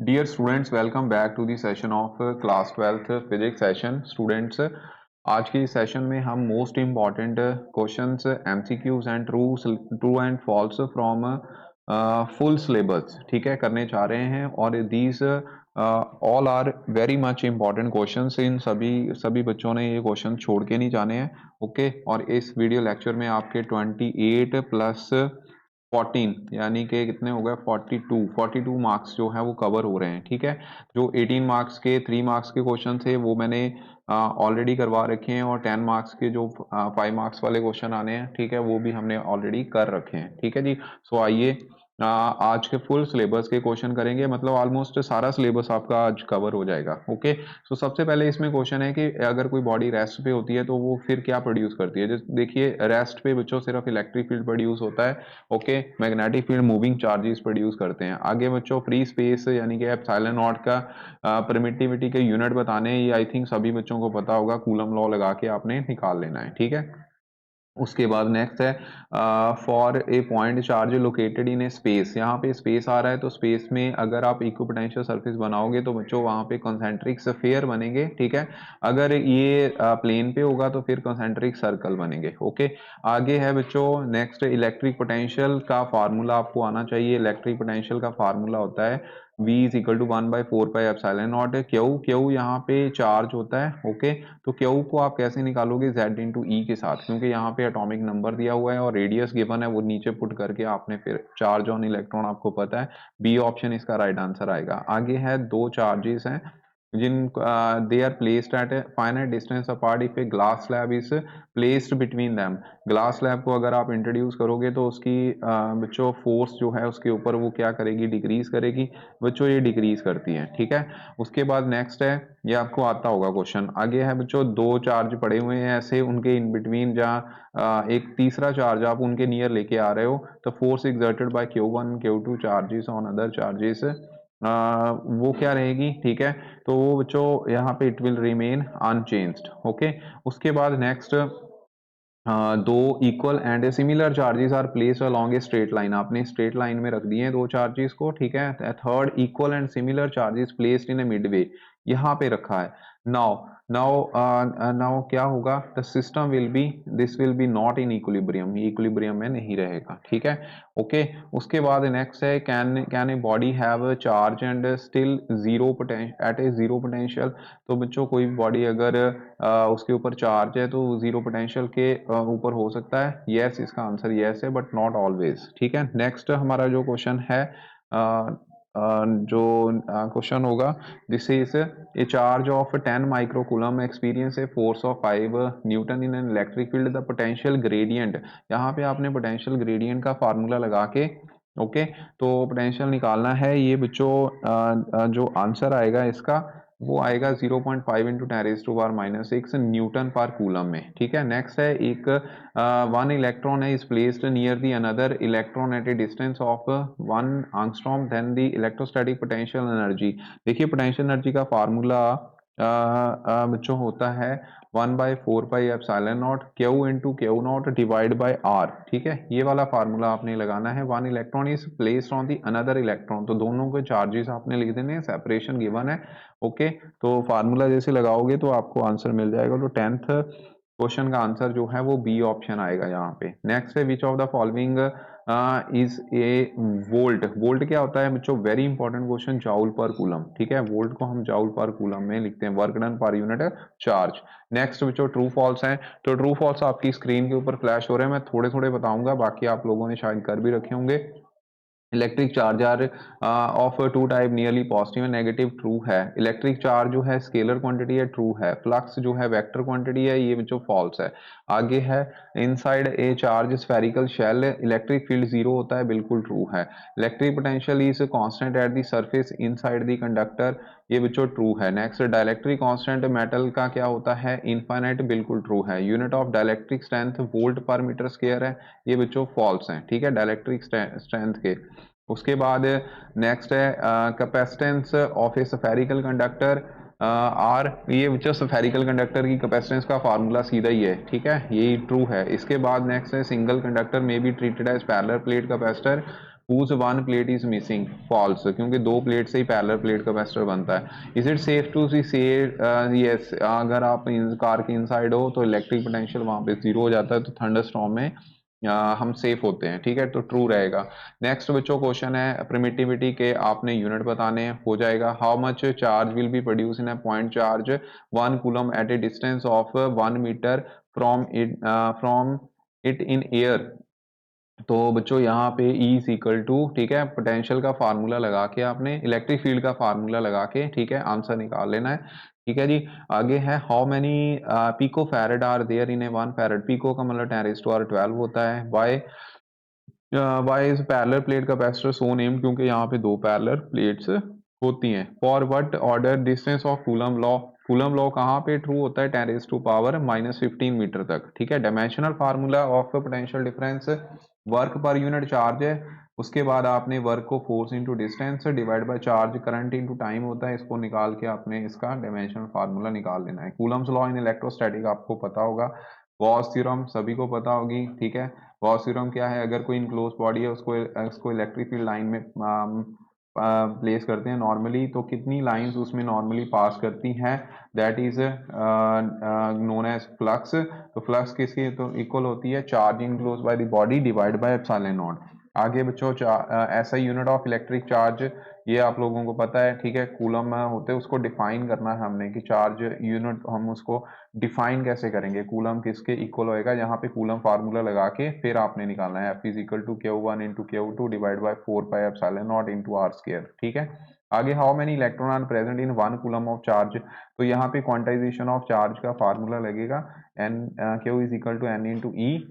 Dear students, welcome back to the session of class 12th physics session. Students, आज के इस session में हम most important questions MCQs and true and false from full syllabus ठीक है करने चाह रहे हैं और these all are very much important questions. इन सभी बच्चों ने ये क्वेश्चन छोड़ के नहीं जाने हैं। ओके और इस वीडियो लेक्चर में आपके 28 प्लस 14 यानी कि कितने हो गए 42 मार्क्स जो है वो कवर हो रहे हैं। ठीक है, जो 18 मार्क्स के 3 मार्क्स के क्वेश्चन थे वो मैंने ऑलरेडी करवा रखे हैं और 10 मार्क्स के जो 5 मार्क्स वाले क्वेश्चन आने हैं ठीक है वो भी हमने ऑलरेडी कर रखे हैं। ठीक है जी, सो आइए आज के फुल सिलेबस के क्वेश्चन करेंगे, मतलब ऑलमोस्ट सारा सिलेबस आपका आज कवर हो जाएगा। ओके, सो सबसे पहले इसमें क्वेश्चन है कि अगर कोई बॉडी रेस्ट पे होती है तो वो फिर क्या प्रोड्यूस करती है। जैसे देखिए, रेस्ट पे बच्चों सिर्फ इलेक्ट्रिक फील्ड प्रोड्यूस होता है। Okay, magnetic field moving charges produce करते हैं। आगे बच्चों फ्री स्पेस यानी कि एप्सिलॉन नॉट का परमिटिविटी के यूनिट बताने, ये आई थिंक सभी बच्चों को पता होगा, कूलम लॉ लगा के आपने निकाल लेना है। ठीक है, उसके बाद नेक्स्ट है for a point charge located in A space. यहाँ पे स्पेस आ रहा है तो स्पेस में अगर आप इक्विपोटेंशियल सरफेस बनाओगे तो बच्चों वहाँ पे कंसेंट्रिक स्फीयर बनेंगे। ठीक है, अगर ये प्लेन पे होगा तो फिर कंसेंट्रिक सर्कल बनेंगे। ओके, आगे है बच्चों नेक्स्ट, इलेक्ट्रिक पोटेंशियल का फार्मूला आपको आना चाहिए। इलेक्ट्रिक पोटेंशियल का फार्मूला होता है V is equal to 1/4 pi epsilon naught. Q यहाँ पे चार्ज होता है। ओके, तो क्यू को आप कैसे निकालोगे, Z इंटू ई के साथ, क्योंकि यहाँ पे एटॉमिक नंबर दिया हुआ है और रेडियस गिवन है, वो नीचे पुट करके आपने फिर चार्ज ऑन इलेक्ट्रॉन आपको पता है, बी ऑप्शन इसका राइट आंसर आएगा। आगे है दो चार्जेस हैं जिन they are placed at a finite distance apart if a glass slab is placed between them. Glass slab को अगर आप इंट्रोड्यूस करोगे तो उसकी बच्चों फोर्स जो है उसके ऊपर वो क्या करेगी, डिक्रीज करेगी। बच्चों ये डिक्रीज करती है। ठीक है, उसके बाद नेक्स्ट है, ये आपको आता होगा क्वेश्चन। आगे है बच्चों दो चार्ज पड़े हुए हैं ऐसे, उनके इन बिटवीन जहाँ एक तीसरा चार्ज आप उनके नियर लेके आ रहे हो तो force exerted by Q1 Q2 charges on other charges वो क्या रहेगी। ठीक है, तो वो बच्चों यहाँ पे it will remain unchanged. Okay, उसके बाद नेक्स्ट दो equal and similar charges are placed along a straight line. आपने स्ट्रेट लाइन में रख दिए हैं दो चार्जेस को। ठीक है, third equal and similar charges placed in a midway, यहाँ पे रखा है। नाउ नाउ क्या होगा, the system will be, this will be not in equilibrium, equilibrium में नहीं रहेगा। ठीक है, ओके, उसके बाद नेक्स्ट है can a body have charge and still zero potential at A zero potential. तो बच्चों कोई भी बॉडी अगर उसके ऊपर चार्ज है तो जीरो पोटेंशियल के ऊपर हो सकता है। यस, इसका आंसर यस है, बट नॉट ऑलवेज। ठीक है, नेक्स्ट हमारा जो क्वेश्चन है जो क्वेश्चन होगा, this is a charge of 10 microcoulomb experience a force of 5 Newton in an electric field, the potential gradient. यहाँ पे आपने पोटेंशियल ग्रेडियंट का फार्मूला लगा के ओके तो पोटेंशियल निकालना है। ये बच्चों जो आंसर आएगा इसका वो आएगा 0.5 इंटू 10⁻⁻6 न्यूटन पर कूलम में। ठीक है, नेक्स्ट है एक वन इलेक्ट्रॉन है is placed near the another electron at a distance of 1 angstrom, then the electrostatic potential energy. देखिए पोटेंशियल एनर्जी का फार्मूला बच्चों होता है 1/4 pi epsilon naught Q into Q naught divide by R. ठीक है, ये वाला फार्मूला आपने लगाना है। One electron is placed on the another electron, तो दोनों के चार्जेस आपने लिख देने हैं, सेपरेशन गिवन है। ओके, तो फार्मूला जैसे लगाओगे तो आपको आंसर मिल जाएगा। तो 10th क्वेश्चन का आंसर जो है वो बी ऑप्शन आएगा यहाँ पे। नेक्स्ट है which of the following is a volt. Volt क्या होता है बच्चों, very important question, joule per coulomb. ठीक है, वोल्ट को हम जाउल पर कूलम में लिखते हैं, work done per unit charge. Next बच्चों ट्रू फॉल्स है, तो ट्रू फॉल्स आपकी स्क्रीन के ऊपर फ्लैश हो रहे हैं, मैं थोड़े थोड़े बताऊंगा, बाकी आप लोगों ने शायद कर भी रखे होंगे। Electric charge are of two type nearly positive and negative, true है। इलेक्ट्रिक चार्ज जो है स्केलर क्वांटिटी है, ट्रू है। फ्लक्स जो है वेक्टर क्वांटिटी है, ये जो फॉल्स है। आगे है inside a charge spherical shell electric field zero होता है, बिल्कुल ट्रू है। Electric potential is constant at the surface inside the conductor, ये बच्चों ट्रू है। नेक्स्ट डायलेक्ट्रिक कांस्टेंट मेटल का क्या होता है, इनफाइनाइट, बिल्कुल ट्रू है। Unit of dielectric strength volt पर मीटर स्क्वायर है, ये बच्चों फॉल्स है। ठीक है, डायलेक्ट्रिक स्ट्रेंथ के। उसके बाद नेक्स्ट है capacitance of a spherical conductor R, ये बच्चों स्फेरिकल कंडक्टर की कैपेसिटेंस का फार्मूला सीधा ही है। ठीक है, यही ट्रू है। इसके बाद नेक्स्ट है सिंगल कंडक्टर में be treated as parallel plate capacitor, whose one plate is missing, false, क्योंकि दो प्लेट से ही पैरेलल प्लेट कैपेसिटर बनता है। इज इट सेफ टू सी से यस, अगर आप कार के इनसाइड हो तो इलेक्ट्रिक पोटेंशियल वहां पे जीरो हो जाता है, तो थंडरस्टॉर्म में हम सेफ होते हैं, ठीक है, तो ट्रू रहेगा। नेक्स्ट बच्चों क्वेश्चन है परमिटिविटी के, आपने यूनिट बताने हो जाएगा। How much charge will be produce in a point charge 1 coulomb at a distance of 1 metre from it in air. तो बच्चों यहाँ पे E इज इक्वल टू, ठीक है, पोटेंशियल का फार्मूला लगा के आपने इलेक्ट्रिक फील्ड का फार्मूला लगा के, ठीक है, आंसर निकाल लेना है। ठीक है जी। आगे है how many pico farad are there in a 1 farad. Pico का मतलब 10⁻12 होता है। Why is parallel plate capacitor so name, क्योंकि यहाँ पे दो पैरेलल प्लेट्स होती हैं। For what order distance of Coulomb law, Coulomb law कहाँ पे ट्रू होता है, 10⁻⁻15 मीटर तक, ठीक है। Dimensional formula of potential difference, work per unit charge है, उसके बाद आपने वर्क को force into distance divide by charge current into time होता है, इसको निकाल के आपने इसका डायमेंशनल फार्मूला निकाल लेना है। कूलम्स लॉ इन इलेक्ट्रोस्टैटिक आपको पता होगा, गॉस थ्योरम सभी को पता होगी, ठीक है। गॉस थ्योरम क्या है, अगर कोई इनक्लोज बॉडी है उसको इलेक्ट्रिक फील्ड लाइन में प्लेस करते हैं नॉर्मली, तो कितनी लाइंस उसमें नॉर्मली पास करती हैं, that is known as flux. तो फ्लक्स किसकी तो इक्वल होती है charge enclose by the body divide by epsilon naught. आगे बच्चों ऐसा यूनिट ऑफ इलेक्ट्रिक चार्ज, ये आप लोगों को पता है, ठीक है, कूलम होते हैं, उसको डिफाइन करना है हमने कि चार्ज यूनिट हम उसको डिफाइन कैसे करेंगे, कूलम किसके इक्वल होएगा, यहाँ पे कूलम फार्मूला लगा के फिर आपने निकालना है F is equal to Q1 into Q2 divide by 4 pi epsilon naught into R square, ठीक है। आगे how many electron are present in 1 coulomb of charge, तो यहाँ पे क्वांटाइजेशन ऑफ चार्ज का फार्मूला लगेगा N Q is equal to N into E.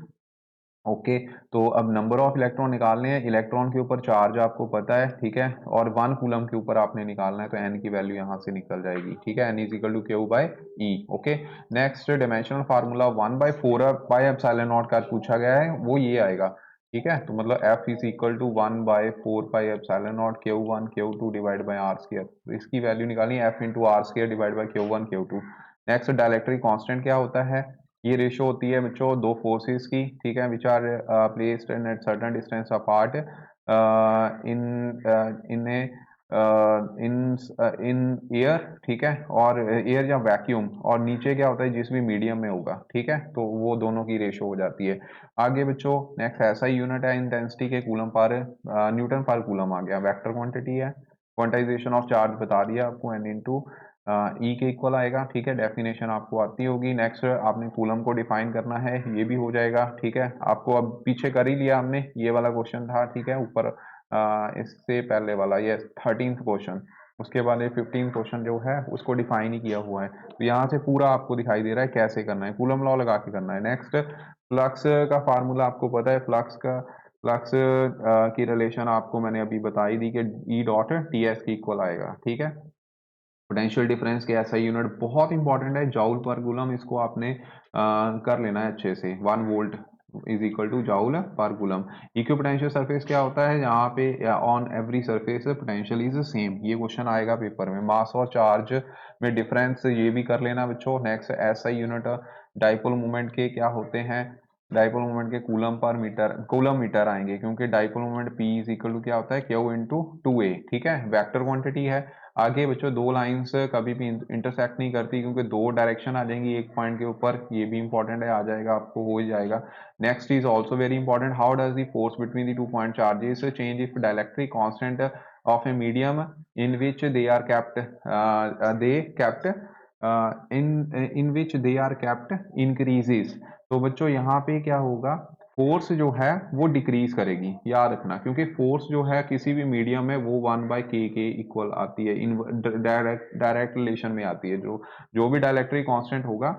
Okay, तो अब नंबर ऑफ इलेक्ट्रॉन निकालने हैं, इलेक्ट्रॉन के ऊपर चार्ज आपको पता है, ठीक है, और 1 कूलम के ऊपर आपने निकालना है, तो एन की वैल्यू यहां से निकल जाएगी, ठीक है, N is equal to Q by E. Okay, next dimensional formula 1/4 by epsilon naught का पूछा गया है, वो ये आएगा, ठीक है, तो मतलब F is equal to 1/4 pi epsilon naught Q1 Q2 divide by R square, तो इसकी वैल्यू निकालनी है F into R square divide by Q1 Q2। Next dielectric constant क्या होता है, ये रेशो होती है बच्चों दो फोर्सेस की, ठीक है, which are placed in at certain distance apart in in in air, ठीक है, और एयर या वैक्यूम, और नीचे क्या होता है जिस भी मीडियम में होगा, ठीक है, तो वो दोनों की रेशो हो जाती है। आगे बच्चों नेक्स्ट ऐसा ही यूनिट है इंटेंसिटी के कूलम पर, न्यूटन पर कूलम आ गया, वेक्टर क्वांटिटी है, क्वांटाइजेशन ऑफ चार्ज बता दिया आपको एन इंटू ई के इक्वल आएगा, ठीक है, डेफिनेशन आपको आती होगी। नेक्स्ट आपने कूलम को डिफाइन करना है, ये भी हो जाएगा, ठीक है, आपको अब पीछे कर ही लिया हमने, ये वाला क्वेश्चन था, ठीक है, ऊपर इससे पहले वाला ये 13th क्वेश्चन, उसके बाद ये 15th क्वेश्चन जो है उसको डिफाइन ही किया हुआ है, तो यहाँ से पूरा आपको दिखाई दे रहा है कैसे करना है, कूलम लॉ लगा के करना है। नेक्स्ट फ्लक्स का फार्मूला आपको पता है, फ्लक्स की रिलेशन आपको मैंने अभी बताई दी कि ई डॉट टी एस के इक्वल आएगा, ठीक है। पोटेंशियल डिफरेंस के ऐसा यूनिट बहुत इंपॉर्टेंट है, जाउल पर कूलम, इसको आपने कर लेना है अच्छे से, 1 volt is equal to joule per coulomb. Equipotential surface क्या होता है, यहाँ पे on every surface potential is same, ये क्वेश्चन आएगा पेपर में। मास और चार्ज में डिफरेंस ये भी कर लेना बच्चों। नेक्स्ट ऐसा यूनिट डाइपोल मोमेंट के क्या होते हैं, डाइपोल मोमेंट के कूलम मीटर आएंगे, क्योंकि dipole moment P is equal to क्या होता है Q इंटू 2a, ठीक है, वेक्टर क्वांटिटी है। आगे बच्चों दो लाइंस कभी भी इंटरसेक्ट नहीं करती, क्योंकि दो डायरेक्शन आ जाएंगी एक पॉइंट के ऊपर, ये भी इंपॉर्टेंट है, आ जाएगा आपको, हो ही जाएगा। Next is also very important, how does the force between the 2 point charges change if dielectric constant of a medium in which they are kept in which they are kept increases. तो बच्चों यहाँ पे क्या होगा, force जो है वो decrease करेगी, याद रखना, क्योंकि फोर्स जो है किसी भी मीडियम में वो 1/k के इक्वल आती है, इन डायरेक्ट रिलेशन में आती है, जो भी डायलेक्ट्रिक कांस्टेंट होगा,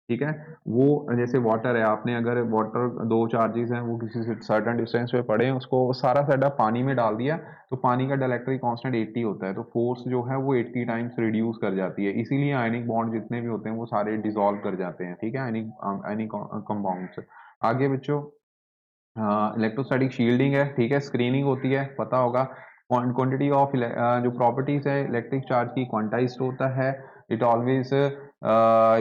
ठीक है, वो जैसे वाटर है, आपने अगर वाटर दो चार्जेस हैं वो किसी सर्टेन डिस्टेंस पे पड़े हैं, उसको सारा सेटा पानी में डाल दिया, तो पानी का डायलेक्ट्रिक कांस्टेंट 80 होता है, तो फोर्स जो है वो 80 टाइम्स रिड्यूस कर जाती है, इसीलिए आयनिक बॉन्ड जितने भी होते हैं वो सारे डिसॉल्व कर जाते हैं, ठीक है, आयनिक कंपाउंड्स। आगे बच्चों इलेक्ट्रोस्टैटिक शील्डिंग है, ठीक है, स्क्रीनिंग होती है, पता होगा। क्वांटिटी ऑफ जो प्रॉपर्टीज है इलेक्ट्रिक चार्ज की क्वांटाइज्ड होता है, it always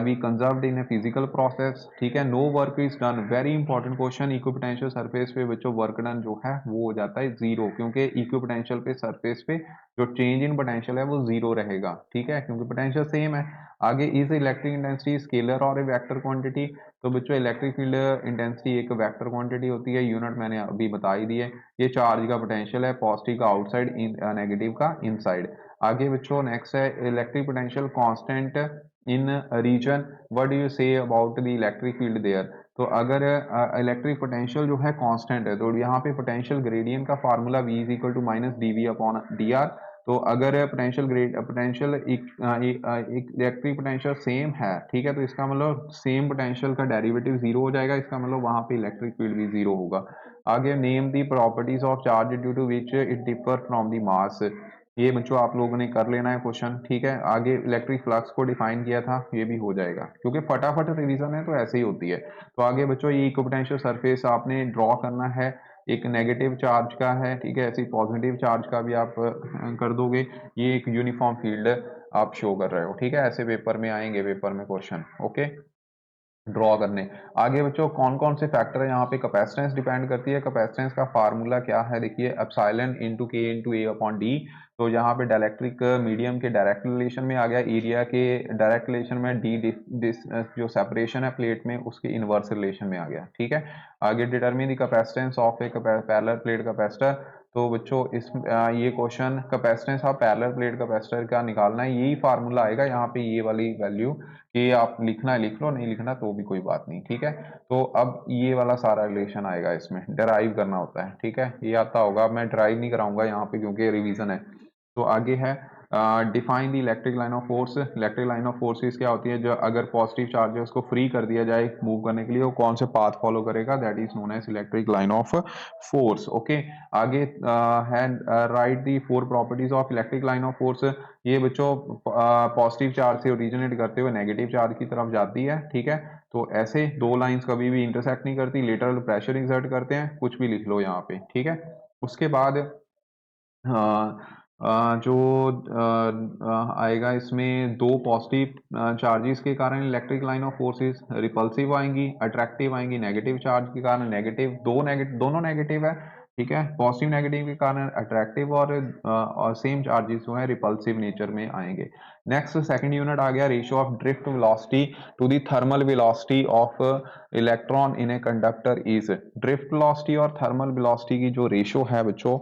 be conserved in a physical process, ठीक है। No work is done, very important question, equipotential surface पे बच्चों वर्क डन जो है वो हो जाता है जीरो, क्योंकि इक्विपोटेंशियल पे सरफेस पे जो चेंज इन पोटेंशियल है वो जीरो रहेगा, ठीक है, क्योंकि पोटेंशियल सेम है। आगे इज इलेक्ट्रिक इंटेंसिटी स्केलर और ए वेक्टर क्वांटिटी, तो बच्चों इलेक्ट्रिक फील्ड इंटेंसिटी एक वेक्टर क्वांटिटी होती है, यूनिट मैंने अभी बता ही दी है। ये चार्ज का पोटेंशियल है, पॉजिटिव का आउटसाइड, नेगेटिव का इनसाइड। आगे बच्चों नेक्स्ट है electric potential constant in region, what do you say about the electric field there. तो अगर इलेक्ट्रिक पोटेंशियल जो है कांस्टेंट है तो यहाँ पे पोटेंशियल ग्रेडियंट का formula V is equal to minus D V upon D R. तो अगर पोटेंशियल इलेक्ट्रिक पोटेंशियल सेम है, ठीक है, तो इसका मतलब सेम पोटेंशियल का डेरिवेटिव जीरो हो जाएगा, इसका मतलब वहां पे इलेक्ट्रिक फील्ड भी जीरो होगा। आगे name the properties of charge due to which it differ from the mass, ये बच्चों आप लोगों ने कर लेना है क्वेश्चन, ठीक है। आगे इलेक्ट्रिक फ्लक्स को डिफाइन किया था, ये भी हो जाएगा क्योंकि फटाफट रिवीजन है तो ऐसे ही होती है। तो आगे बच्चों ये इक्विपोटेंशियल सरफेस आपने ड्रॉ करना है, एक नेगेटिव चार्ज का है, ठीक है, ऐसे पॉजिटिव चार्ज का भी आप कर दोगे। ये एक यूनिफॉर्म फील्ड आप शो कर रहे हो, ठीक है, ऐसे पेपर में आएंगे, पेपर में क्वेश्चन, ओके, ड्रॉ करने। आगे बच्चों कौन कौन से फैक्टर है यहाँ पे, कैपेसिटेंस डिपेंड करती है, कैपेसिटेंस का फार्मूला क्या है, देखिए एप्सिलॉन इनटू के इनटू ए अपॉन डी। तो यहाँ पे डाइलेक्ट्रिक मीडियम के डायरेक्ट रिलेशन में आ गया, एरिया के डायरेक्ट रिलेशन में, डी जो सेपरेशन है प्लेट में उसके इनवर्स रिलेशन में आ गया, ठीक है। आगे determine the capacitance of A parallel plate capacitor. तो बच्चों ये question capacitance of parallel plate capacitor का निकालना है, यही फार्मूला आएगा यहाँ पे, ये वाली वैल्यू कि आप लिखना है लिख लो, नहीं लिखना तो भी कोई बात नहीं, ठीक है। तो अब ये वाला सारा रिलेशन आएगा, इसमें डिराइव करना होता है, ठीक है, ये आता होगा, मैं डिराइव नहीं कराऊंगा यहाँ पे क्योंकि रिवीजन है। तो आगे है define the electric line of force. Electric line of forces क्या होती है, जो अगर पॉजिटिव चार्ज है उसको फ्री कर दिया जाए मूव करने के लिए, वो कौन से पाथ फॉलो करेगा, that is known as electric line of force, okay. आगे है write the four properties of electric line of force. ये बच्चों पॉजिटिव चार्ज से ओरिजिनेट करते हुए नेगेटिव चार्ज की तरफ जाती है, ठीक है। तो ऐसे दो लाइंस कभी भी इंटरसेक्ट नहीं करती, लेटरल प्रेशर एक्सर्ट करते हैं, कुछ भी लिख लो यहाँ पे, ठीक है। उसके बाद जो आएगा इसमें दो पॉजिटिव चार्जेस के कारण electric line of forces repulsive आएंगी, अट्रैक्टिव आएंगी नेगेटिव चार्ज के कारण, नेगेटिव दोनों नेगेटिव है, ठीक है, पॉजिटिव नेगेटिव के कारण अट्रैक्टिव और सेम चार्जेस जो है रिपल्सिव नेचर में आएंगे। नेक्स्ट सेकंड यूनिट आ गया ratio of drift velocity to the thermal velocity of electron in a conductor is. Drift velocity और थर्मल वेलोसिटी की जो रेशियो है बच्चों,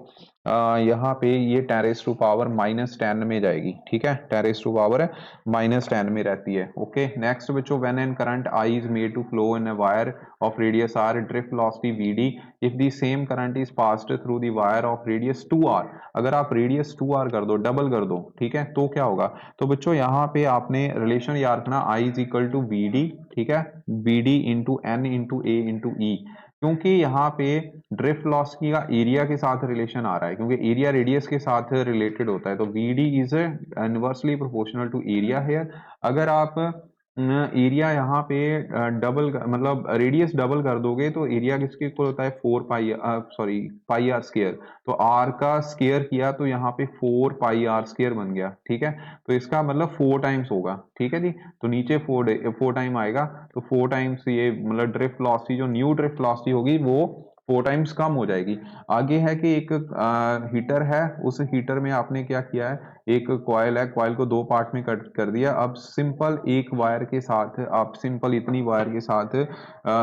यहाँ पे ये 10⁻⁻10 में जाएगी, ठीक है, 10⁻⁻10 में रहती है, ओके। नेक्स्ट बच्चों when an current I is made to flow in a wire of radius R, drift velocity VD if the same current is passed through the wire of radius 2r। अगर आप radius 2r कर दो, double कर दो, ठीक है, तो क्या होगा। तो बच्चों यहाँ पे आपने रिलेशन याद रखना, I is equal to V D, ठीक है, V D into N into A into E, क्योंकि यहाँ पे ड्रिफ्ट वेलोसिटी का एरिया के साथ रिलेशन आ रहा है, क्योंकि एरिया रेडियस के साथ रिलेटेड होता है, तो V D is inversely proportional to area here. अगर आप एरिया यहाँ पे डबल मतलब रेडियस डबल कर दोगे तो एरिया किसके इक्वल होता है, 4 पाई, सॉरी पाई आर स्केयर। तो आर का स्केयर किया तो यहाँ पे 4 पाई आर स्केयर बन गया, ठीक है। तो इसका मतलब 4 टाइम्स होगा, ठीक है जी। तो नीचे 4 टाइम आएगा, तो 4 टाइम्स ये मतलब ड्रिफ्ट वेलोसिटी जो न्यू ड्रिफ्ट वेलोसिटी होगी वो 4 टाइम्स कम हो जाएगी। आगे है कि एक हीटर है, उस हीटर में आपने क्या किया है, एक कॉयल है, कॉयल को दो पार्ट में कट कर दिया। अब सिंपल एक वायर के साथ आप सिंपल इतनी वायर के साथ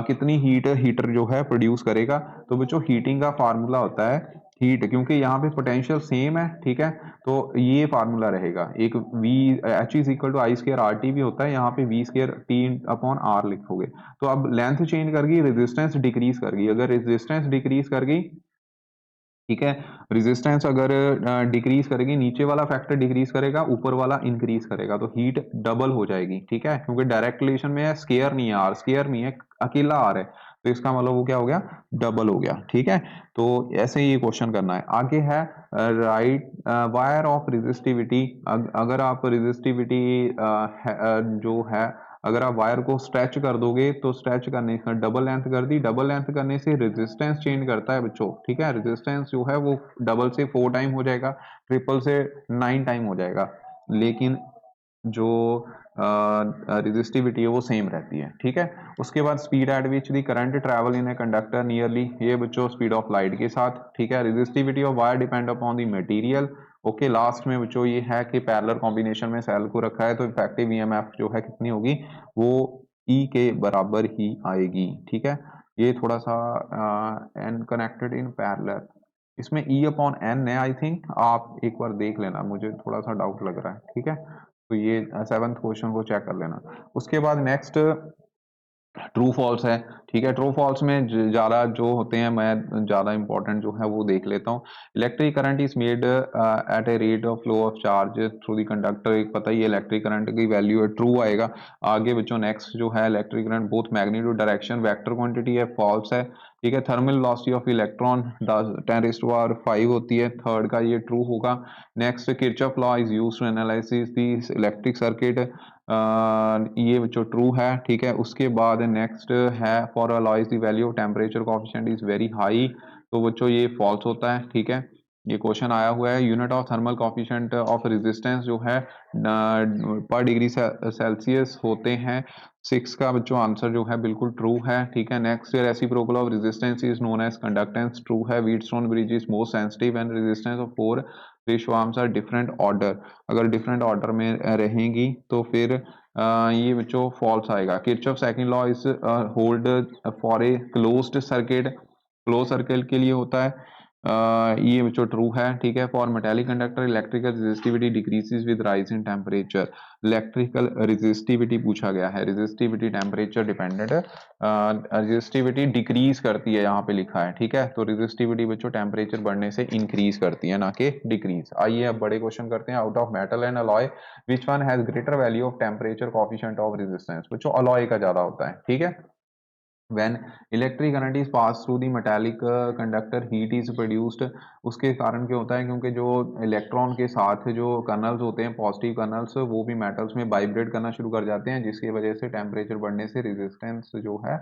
कितनी हीट हीटर जो है प्रोड्यूस करेगा। तो बच्चों हीटिंग का फार्मूला होता है हीट, क्योंकि यहाँ पे पोटेंशियल सेम है, ठीक है, तो ये फार्मूला रहेगा, एक V H is equal to I square R T भी होता है, यहाँ पे V square T upon R लिखोगे। तो अब लेंथ चेंज कर गई, रेजिस्टेंस डिक्रीज कर गई, अगर रेजिस्टेंस डिक्रीज कर गई, ठीक है, रेजिस्टेंस अगर डिक्रीज करेगी, नीचे वाला फैक्टर डिक्रीज करेगा, ऊपर वाला इंक्रीज करेगा, तो हीट डबल हो जाएगी, ठीक है, क्योंकि डायरेक्ट रिलेशन में है, स्केयर नहीं है, आर स्केयर नहीं है, अकेला आर है, तो इसका मतलब वो क्या हो गया, डबल हो गया, ठीक है। तो ऐसे ही ये क्वेश्चन करना है। आगे है राइट वायर ऑफ रेजिस्टिविटी। अगर आप रेजिस्टिविटी जो है, अगर आप वायर को स्ट्रेच कर दोगे तो स्ट्रेच करने से डबल लेंथ कर दी, डबल लेंथ करने से रेजिस्टेंस चेंज करता है बच्चों, ठीक है, रेजिस्टेंस जो है वो डबल से 4 टाइम हो जाएगा, ट्रिपल से 9 टाइम हो जाएगा, लेकिन जो रेजिस्टिविटी है वो सेम रहती है, ठीक है। उसके बाद speed at which the current travel in a conductor nearly, ये बच्चों स्पीड ऑफ लाइट के साथ, ठीक है। Resistivity of wire depend upon the material. Okay, last में बच्चों ये है कि पैरेलल कॉम्बिनेशन में सेल को रखा है तो इफेक्टिव ईएमएफ जो है कितनी होगी, वो ई के बराबर ही आएगी, ठीक है। ये थोड़ा सा एन कनेक्टेड इन पैरेलल, इसमें ई अपॉन एन है आई थिंक, आप एक बार देख लेना, मुझे थोड़ा सा डाउट लग रहा है, ठीक है। तो ये सेवंथ क्वेश्चन को चेक कर लेना। उसके बाद नेक्स्ट ट्रू फॉल्स है, ठीक है। ट्रू फॉल्स में ज़्यादा जो होते हैं, मैं ज़्यादा इंपॉर्टेंट जो है वो देख लेता हूँ। Electric current is made at a rate of flow of charge through the conductor, एक पता ही है इलेक्ट्रिक करंट की वैल्यू है, ट्रू आएगा। आगे बच्चों नेक्स्ट जो है electric current both magnitude direction vector quantity है, फॉल्स है, ठीक है। थर्मल वेलोसिटी ऑफ इलेक्ट्रॉन 10⁻⁵ होती है, थर्ड का ये ट्रू होगा। Next Kirchhoff law is used to analysis the electric circuit, ये बच्चों ट्रू है, ठीक है। उसके बाद नेक्स्ट है for alloys the value of temperature coefficient is very high, तो बच्चों ये फॉल्स होता है, ठीक है। ये क्वेश्चन आया हुआ है। Unit of thermal coefficient of resistance जो है पर डिग्री सेल्सियस होते हैं, 6 का बच्चों आंसर जो है बिल्कुल ट्रू है, ठीक है। Next reciprocal of resistance is known as conductance, true है। Wheatstone bridge is most sensitive and resistance of 4 fish warms are different order, अगर डिफरेंट ऑर्डर में रहेंगी तो फिर ये बच्चों फॉल्स आएगा। Kirchhoff second law is hold for a closed circuit, close circle के लिए होता है, ये बच्चों ट्रू है, ठीक है। For metallic conductor electrical resistivity decreases with rise in temperature, electrical resistivity पूछा गया है, resistivity temperature dependent, resistivity decrease करती है यहाँ पे लिखा है, ठीक है। तो रेजिस्टिविटी बच्चों टेम्परेचर बढ़ने से इंक्रीज करती है, ना कि डिक्रीज। आइए अब बड़े क्वेश्चन करते हैं। Out of metal and alloy which one has greater value of temperature coefficient of resistance, बच्चों अलॉय का ज्यादा होता है, ठीक है। when electric current is passed through the metallic conductor heat is produced, उसके कारण क्या होता है, क्योंकि जो इलेक्ट्रॉन के साथ जो कर्नल्स होते हैं पॉजिटिव कर्नल्स, वो भी मेटल्स में वाइब्रेट करना शुरू कर जाते हैं, जिसकी वजह से टेम्परेचर बढ़ने से रेजिस्टेंस जो है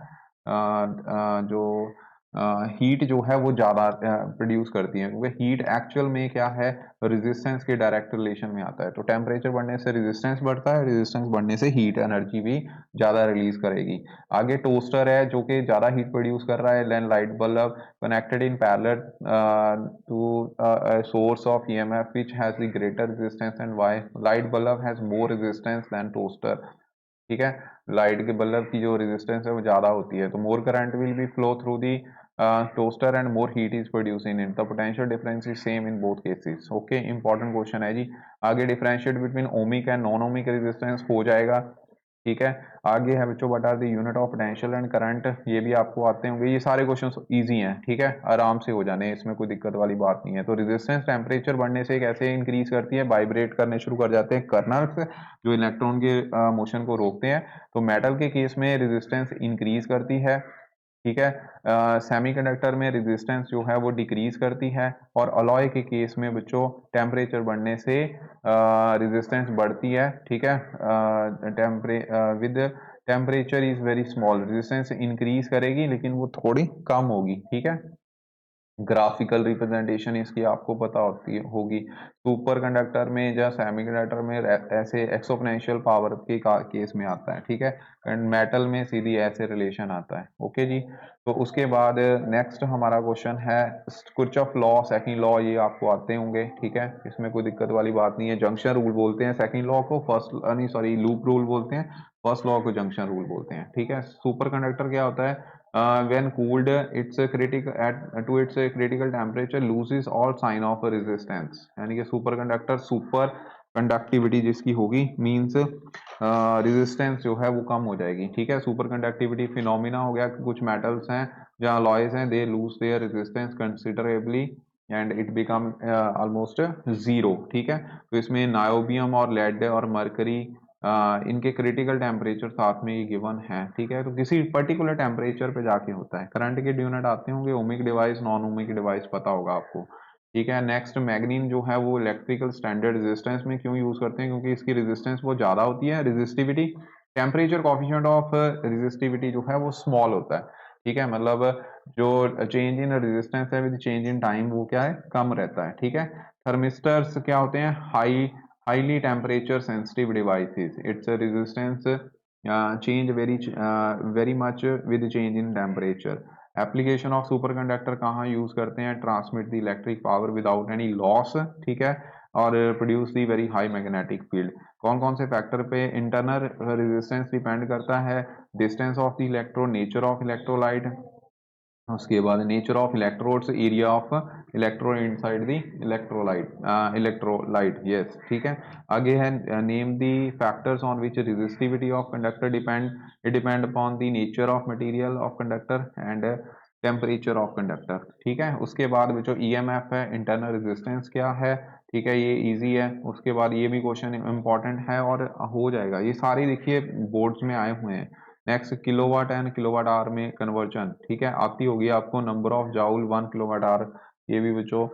जो हीट जो है वो ज़्यादा प्रोड्यूस करती है, क्योंकि हीट एक्चुअल में क्या है, रेजिस्टेंस के डायरेक्ट रिलेशन में आता है। तो टेम्परेचर बढ़ने से रेजिस्टेंस बढ़ता है, रेजिस्टेंस बढ़ने से हीट एनर्जी भी ज़्यादा रिलीज करेगी। आगे टोस्टर है जो कि ज़्यादा हीट प्रोड्यूस कर रहा है, then light bulb connected in parallel to source of EMF which has the greater resistance and why light bulb has more resistance than toaster, ठीक है। लाइट के बल्ब की जो रेजिस्टेंस है वो ज़्यादा होती है, तो मोर current will be flow through the toaster and more heat is produce in it, the potential difference is same in both cases. Okay, important question है जी। आगे differentiate between ohmic and non ohmic resistance हो जाएगा, ठीक है। आगे है बच्चों बता दी unit of potential and current, ये भी आपको आते होंगे, ये सारे क्वेश्चन इजी हैं, ठीक है, आराम से हो जाने, इसमें कोई दिक्कत वाली बात नहीं है। तो रेजिस्टेंस टेम्परेचर बढ़ने से कैसे इंक्रीज करती है, वाइब्रेट करने शुरू कर जाते हैं कर्नल्स जो इलेक्ट्रॉन के मोशन को रोकते हैं, तो मेटल के केस में रेजिस्टेंस इंक्रीज करती है, ठीक है। सेमीकंडक्टर में रेजिस्टेंस जो है वो डिक्रीज करती है, और अलॉय के केस में बच्चों टेम्परेचर बढ़ने से रेजिस्टेंस बढ़ती है, ठीक है। With temperature is very small, resistance increase करेगी लेकिन वो थोड़ी कम होगी, ठीक है। ग्राफिकल रिप्रेजेंटेशन इसकी आपको पता होगी। सुपर कंडक्टर में या सेमीकंडक्टर में ऐसे एक्सपोनेंशियल पावर के केस में आता है, ठीक है। एंड मेटल में सीधी ऐसे रिलेशन आता है, ओके जी। तो उसके बाद नेक्स्ट हमारा क्वेश्चन है किरचॉफ लॉ सेकंड लॉ, ये आपको आते होंगे, ठीक है, इसमें कोई दिक्कत वाली बात नहीं है। जंक्शन रूल बोलते हैं सेकंड लॉ को, फर्स्ट नहीं सॉरी लूप रूल बोलते हैं, फर्स्ट लॉ को जंक्शन रूल बोलते हैं, ठीक है। सुपर कंडक्टर क्या होता है, when cooled its critical at to its critical temperature loses all sign of resistance, यानी कि सुपर कंडक्टर सुपर कंडक्टिविटी जिसकी होगी मींस रेजिस्टेंस जो है वो कम हो जाएगी, ठीक है। सुपर कंडक्टिविटी फिनोमिना हो गया कि कुछ मेटल्स हैं जहाँ लॉयज हैं they lose their resistance considerably and it become almost zero, ठीक है। तो इसमें नायोबियम और लेड और मरकरी इनके क्रिटिकल टेम्परेचर साथ में ये गिवन है, ठीक है। तो किसी पर्टिकुलर टेम्परेचर पे जाके होता है। करंट के यूनिट आते होंगे, ohmic device non ohmic device पता होगा आपको, ठीक है। नेक्स्ट मैग्नीन जो है वो इलेक्ट्रिकल स्टैंडर्ड रेजिस्टेंस में क्यों यूज करते हैं, क्योंकि इसकी रेजिस्टेंस बहुत ज्यादा होती है, resistivity temperature coefficient of resistivity जो है वो स्मॉल होता है, ठीक है। मतलब जो चेंज इन रेजिस्टेंस है विद चेंज इन टाइम वो क्या है, कम रहता है, ठीक है। थर्मिस्टर्स क्या होते हैं, high highly temperature sensitive devices, its resistance change very much with change in temperature. Application of super conductor कहाँ यूज करते हैं, transmit the electric power without any loss, ठीक है, और produce the very high magnetic field. कौन कौन से factor पे इंटरनल रेजिस्टेंस डिपेंड करता है, distance of the electrode, nature of electrolyte, उसके बाद nature of electrodes, area of electrode inside the electrolyte yes, ठीक है। आगे है name the factors on which resistivity of conductor depend, it depend upon the nature of material of conductor and temperature of conductor, ठीक है। उसके बाद जो EMF है, इंटरनल रेजिस्टेंस क्या है, ठीक है, ये इजी है। उसके बाद ये भी क्वेश्चन इंपॉर्टेंट है और हो जाएगा, ये सारे देखिए बोर्ड्स में आए हुए हैं। Next kilowatt and kilowatt hour में कन्वर्जन, ठीक है, आती होगी आपको, number of joule 1 kilowatt hour, ये भी बच्चों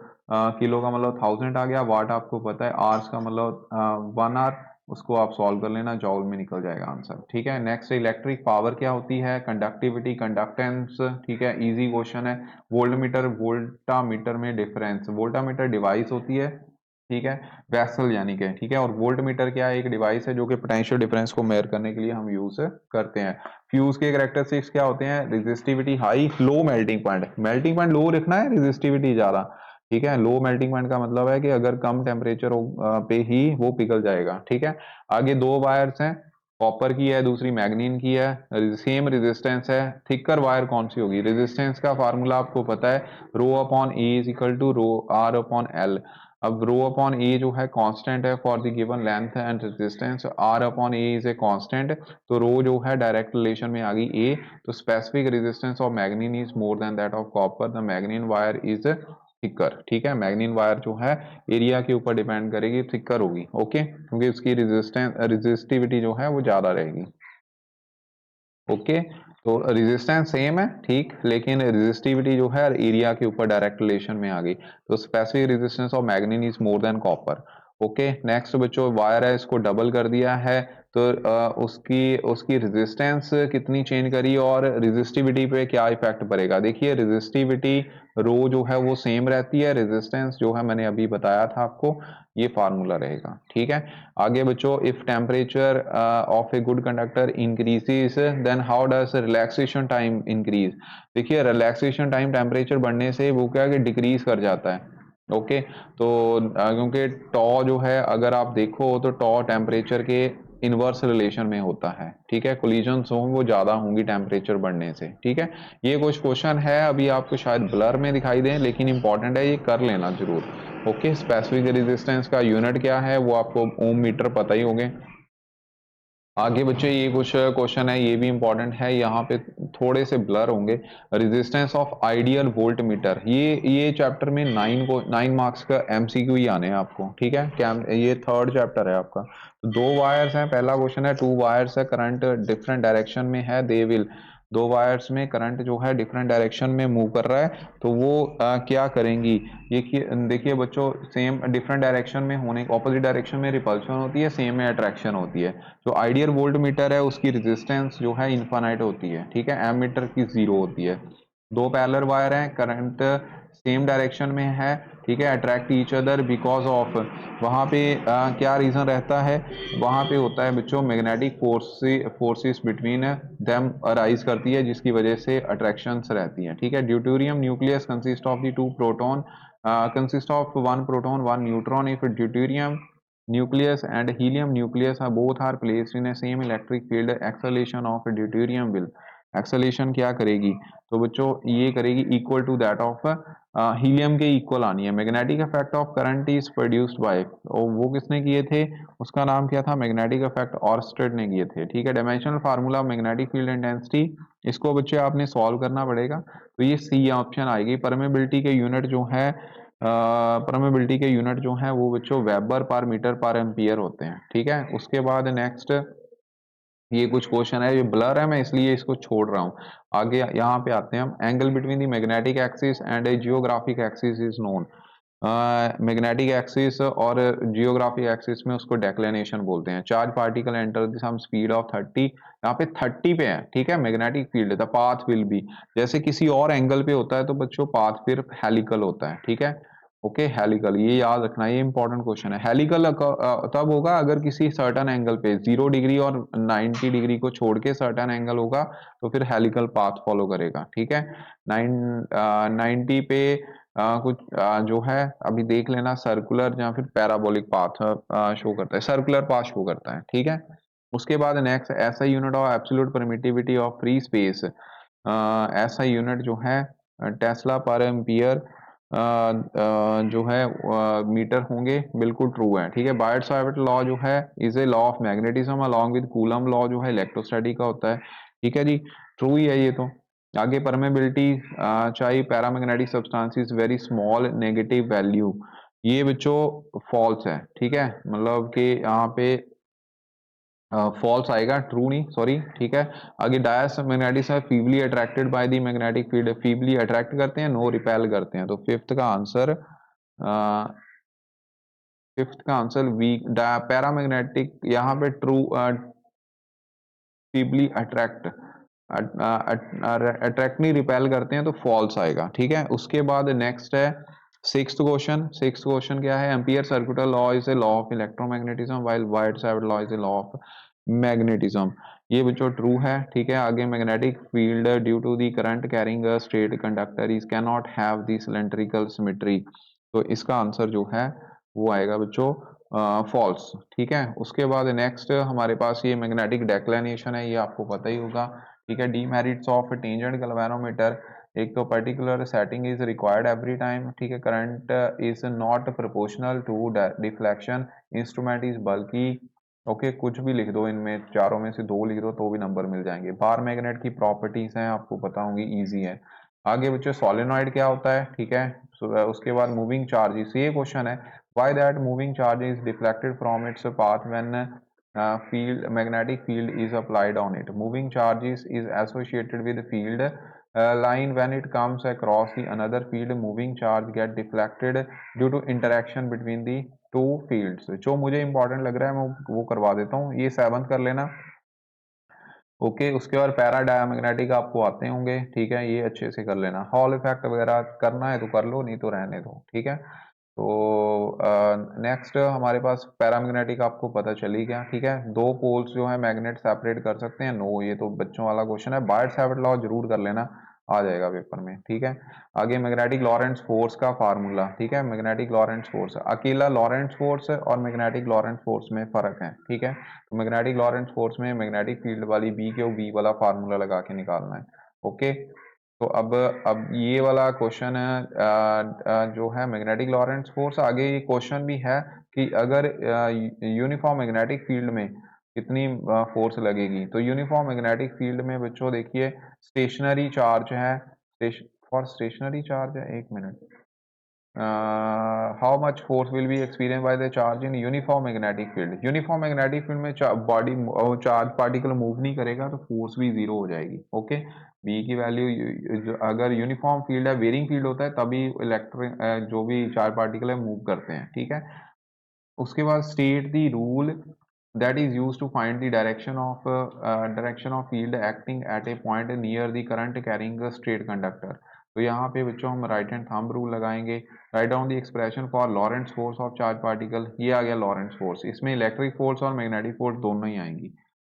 किलो का मतलब 1000 आ गया, वाट आपको पता है, आवर्स का मतलब 1 आवर, उसको आप सॉल्व कर लेना, जॉउल में निकल जाएगा आंसर, ठीक है। नेक्स्ट इलेक्ट्रिक पावर क्या होती है, कंडक्टिविटी, कंडक्टेंस, ठीक है, इजी क्वेश्चन है। वोल्टमीटर, वोल्टामीटर में डिफरेंस, वोल्टामीटर डिवाइस होती है, ठीक है, वैसल यानी कि, ठीक है, और वोल्ट मीटर क्या है, एक डिवाइस है जो कि पोटेंशियल डिफरेंस को मेजर करने के लिए हम यूज करते हैं। फ्यूज के कैरेक्टरिस्टिक्स क्या होते हैं, resistivity high, low melting point, melting point low रखना है, रेजिस्टिविटी ज्यादा, ठीक है। लो मेल्टिंग पॉइंट का मतलब है कि अगर कम टेम्परेचर पे ही वो पिघल जाएगा, ठीक है। आगे दो वायर्स हैं, कॉपर की है, दूसरी मैग्नीन की है, सेम रेजिस्टेंस है, थिकर वायर कौन सी होगी, रेजिस्टेंस का फार्मूला आपको पता है, rho upon A is equal to rho R upon L. अब रो अपॉन ए जो है कांस्टेंट है for the given length and resistance, R upon A is a constant, तो रो जो है डायरेक्ट रिलेशन में आ गई ए, तो specific resistance of मैग्नीन is more than that of copper, the मैग्नीन wire is thicker, ठीक है। मैग्नीन वायर जो है एरिया के ऊपर डिपेंड करेगी, थिकर होगी, ओके, क्योंकि उसकी रेजिस्टिविटी जो है वो ज्यादा रहेगी, ओके। तो रेजिस्टेंस सेम है, ठीक, लेकिन रेजिस्टिविटी जो है एरिया के ऊपर डायरेक्ट रिलेशन में आ गई, तो specific resistance of मैग्नीन is more than copper, okay. Next बच्चों वायर है, इसको डबल कर दिया है, तो उसकी उसकी रेजिस्टेंस कितनी चेंज करी और रेजिस्टिविटी पे क्या इफेक्ट पड़ेगा, देखिए रेजिस्टिविटी रो जो है वो सेम रहती है, रेजिस्टेंस जो है मैंने अभी बताया था आपको, ये फार्मूला रहेगा, ठीक है। आगे बच्चों, if temperature of a good conductor increases then how does relaxation time increase, देखिए रिलैक्सेशन टाइम टेम्परेचर बढ़ने से वो क्या है कि डिक्रीज कर जाता है, ओके। तो क्योंकि टॉ जो है अगर आप देखो तो टॉ टेम्परेचर के इनवर्स रिलेशन में होता है, ठीक है, कोलिजन हो वो ज्यादा होंगी टेम्परेचर बढ़ने से, ठीक है। ये कुछ क्वेश्चन है अभी आपको शायद ब्लर में दिखाई दे, लेकिन इंपॉर्टेंट है, ये कर लेना जरूर, ओके। स्पेसिफिक रेजिस्टेंस का यूनिट क्या है वो आपको ओम मीटर पता ही होंगे। आगे बच्चे ये कुछ क्वेश्चन है, ये भी इंपॉर्टेंट है, यहाँ पे थोड़े से ब्लर होंगे। Resistance of ideal volt meter, ये चैप्टर में 9 मार्क्स का एमसीक्यू ही आने हैं आपको, ठीक है, क्या ये थर्ड चैप्टर है आपका। तो दो वायर्स हैं, पहला क्वेश्चन है, टू वायर्स है, करंट डिफरेंट डायरेक्शन में है, दे विल, दो वायर्स में करंट जो है डिफरेंट डायरेक्शन में मूव कर रहा है, तो वो क्या करेंगी, ये देखिए बच्चों, सेम डिफरेंट डायरेक्शन में होने, ऑपोजिट डायरेक्शन में रिपल्शन होती है, सेम में अट्रैक्शन होती है। जो आइडियल वोल्ट मीटर है उसकी रेजिस्टेंस जो है इनफाइनाइट होती है, ठीक है, एम मीटर की 0 होती है। दो पैरेलल वायर हैं, करंट सेम डायरेक्शन में है, ठीक है, attract each other because of, वहाँ पे क्या रीजन रहता है, वहाँ पे होता है बच्चों magnetic forces between them arise करती है, जिसकी वजह से अट्रैक्शंस रहती हैं, ठीक है। Deuterium nucleus consist of the two proton, consist of one proton, one neutron. If deuterium nucleus and helium nucleus are both are placed in a same electric field, acceleration of deuterium will, acceleration क्या करेगी, तो बच्चों ये करेगी equal to that of helium के equal आनी है। Magnetic effect of current is produced by, और वो किसने किए थे, उसका नाम क्या था, मैग्नेटिक इफेक्ट ऑर्स्टेड ने किए थे, ठीक है। Dimensional formula magnetic field intensity, इसको बच्चे आपने सॉल्व करना पड़ेगा, तो ये सी ऑप्शन आएगी। परमेबिलिटी के यूनिट जो है, परमेबिलिटी के यूनिट जो है वो बच्चों वेबर पर मीटर पर एम्पियर होते हैं, ठीक है। उसके बाद नेक्स्ट ये कुछ क्वेश्चन है, ये ब्लर है मैं इसलिए इसको छोड़ रहा हूँ, आगे यहाँ पे आते हैं हम। Angle between the magnetic axis and a geographic axis is known, magnetic axis और जियोग्राफिक एक्सिस में उसको डेक्लिनेशन बोलते हैं। Charge particle enter the some speed of 30, यहाँ पे 30 पे है, ठीक है, magnetic field, the path will be, जैसे किसी और एंगल पे होता है तो बच्चों पाथ फिर हेलिकल होता है, ठीक है। ओके हेलिकल, ये याद रखना, ये इंपॉर्टेंट क्वेश्चन है। हेलिकल तब होगा अगर किसी सर्टन एंगल पे 0 डिग्री और 90 डिग्री को छोड़ के सर्टन एंगल होगा तो फिर हेलिकल पाथ फॉलो करेगा, ठीक है। 90 पे कुछ जो है अभी देख लेना, सर्कुलर या फिर पैराबोलिक पाथ शो करता है, सर्कुलर पाथ शो करता है, ठीक है। उसके बाद नेक्स्ट ऐसा unit of absolute permittivity of free space, ऐसा यूनिट जो है टेस्ला पर एम्पियर जो है मीटर होंगे, बिल्कुल ट्रू है, ठीक है। बायट-सावर्त लॉ जो है is a law of magnetism along with coulomb law जो है इलेक्ट्रोस्टैटिक का होता है, ठीक है जी, ट्रू ही है ये तो। आगे परमेबिलिटी चाहे paramagnetic substances very small negative value, ये बच्चों फॉल्स है, ठीक है, मतलब कि यहाँ पे फॉल्स आएगा, ट्रू नहीं, सॉरी, ठीक है। आगे डायस मैग्नेटिक्स है feebly attracted by the magnetic field, feebly attract करते हैं, नो रिपेल करते हैं, तो फिफ्थ का आंसर वीक पैरामैग्नेटिक, यहाँ पे ट्रू फीबली अट्रैक्ट, अट्रैक्ट नहीं रिपेल करते हैं, तो फॉल्स आएगा, ठीक है। उसके बाद नेक्स्ट है सिक्स्थ क्वेश्चन क्या है, Ampere circular law is a law of electromagnetism while Biot Savart law is a law of magnetism, ये बच्चों ट्रू है, ठीक है। आगे magnetic field due to the current carrying a straight conductor is can not have the cylindrical symmetry, तो इसका answer जो है वो आएगा बच्चों फॉल्स, ठीक है। उसके बाद नेक्स्ट हमारे पास ये मैग्नेटिक डेक्लिनेशन है, ये आपको पता ही होगा, ठीक है। डीमेरिट्स ऑफ टेंजेंट गैल्वेनोमीटर, एक तो particular setting is required every time, ठीक है। Current is not proportional to deflection, instrument is बल्कि, ओके, कुछ भी लिख दो, इनमें चारों में से दो लिख दो तो भी नंबर मिल जाएंगे। बार मैग्नेट की प्रॉपर्टीज हैं आपको पता होंगी, इजी है। आगे बच्चों सोलेनॉइड क्या होता है, ठीक है। उसके बाद मूविंग चार्जेस, ये क्वेश्चन है, why that moving charge is deflected from its path when magnetic field is applied on it. Moving charges is associated with field line when it comes across the another field, moving charge get deflected due to interaction between the two fields। जो मुझे important लग रहा है मैं वो करवा देता हूँ, ये 7th कर लेना, ओके। उसके बाद पैरा डायमैग्नेटिक आपको आते होंगे, ठीक है, ये अच्छे से कर लेना। हॉल इफेक्ट वगैरह करना है तो कर लो, नहीं तो रहने दो, ठीक है। तो नेक्स्ट हमारे पास पैरामैग्नेटिक आपको पता चली गया, ठीक है। दो पोल्स जो है मैग्नेट सेपरेट कर सकते हैं, नो, ये तो बच्चों वाला क्वेश्चन है। बायट-सावर्त लॉ जरूर कर लेना, आ जाएगा पेपर में, ठीक है। आगे मैग्नेटिक लॉरेंट्ज फोर्स का फार्मूला, ठीक है। मैग्नेटिक लॉरेंट्ज फोर्स, अकेला लॉरेंट्ज फोर्स और मैग्नेटिक लॉरेंट्ज फोर्स में फर्क है, ठीक है। तो मैग्नेटिक लॉरेंट्ज फोर्स में मैग्नेटिक फील्ड वाली बी के बी वाला फार्मूला लगा के निकालना है, ओके। तो अब ये वाला क्वेश्चन है जो है मैग्नेटिक लॉरेंट्ज फोर्स, आगे ये क्वेश्चन भी है कि अगर यूनिफॉर्म मैग्नेटिक फील्ड में कितनी फोर्स लगेगी, तो यूनिफॉर्म मैग्नेटिक फील्ड में बच्चों देखिए स्टेशनरी चार्ज है, फॉर स्टेशनरी चार्ज है, एक minute, how much force will be experience by the charge in uniform magnetic field, uniform magnetic field में बॉडी चार्ज पार्टिकल मूव नहीं करेगा तो फोर्स भी जीरो हो जाएगी, ओके। बी की वैल्यू, अगर यूनिफॉर्म फील्ड है, वेरिंग फील्ड होता है, तभी इलेक्ट्रिक जो भी चार्ज पार्टिकल है मूव करते हैं, ठीक है। उसके बाद state the rule that is used to find the direction of field acting at a point near the current carrying a straight conductor। तो यहाँ पे बच्चों हम राइट हैंड थंब रूल लगाएंगे, right down the expression for Lorentz force of charge particle, ये आ गया Lorentz force, इसमें इलेक्ट्रिक फोर्स और मैग्नेटिक फोर्स दोनों ही आएंगी,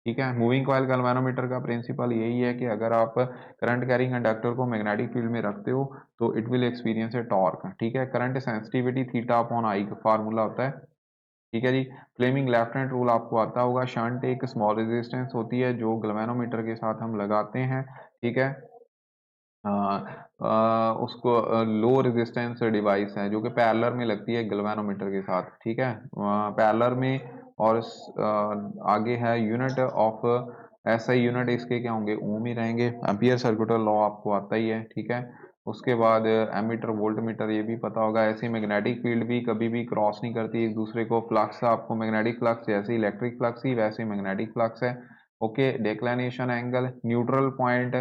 ठीक है। मूविंग कॉइल गैल्वेनोमीटर का प्रिंसिपल यही है कि अगर आप करंट कैरिंग कंडक्टर को मैग्नेटिक फील्ड में रखते हो तो it will experience a torque, ठीक है। Current sensitivity theta upon I का फार्मूला होता है, ठीक है जी। फ्लेमिंग लेफ्ट हैंड रूल आपको आता होगा। शंट एक स्मॉल रेजिस्टेंस होती है जो गैल्वेनोमीटर के साथ हम लगाते हैं, ठीक है। उसको लो रेजिस्टेंस डिवाइस है जो कि पैरेलल में लगती है गैल्वेनोमीटर के साथ, ठीक है, पैरेलल में। और आगे है यूनिट ऑफ ऐसा यूनिट इसके क्या होंगे, ओम ही रहेंगे। एम्पियर सर्कुलर लॉ आपको आता ही है, ठीक है। उसके बाद एमीटर वोल्ट मीटर, ये भी पता होगा। ऐसी मैग्नेटिक फील्ड भी कभी भी क्रॉस नहीं करती एक दूसरे को। फ्लक्स आपको मैग्नेटिक फ्लक्स जैसे इलेक्ट्रिक फ्लक्स ही वैसे मैग्नेटिक फ्लक्स है, okay. Declination angle, neutral point,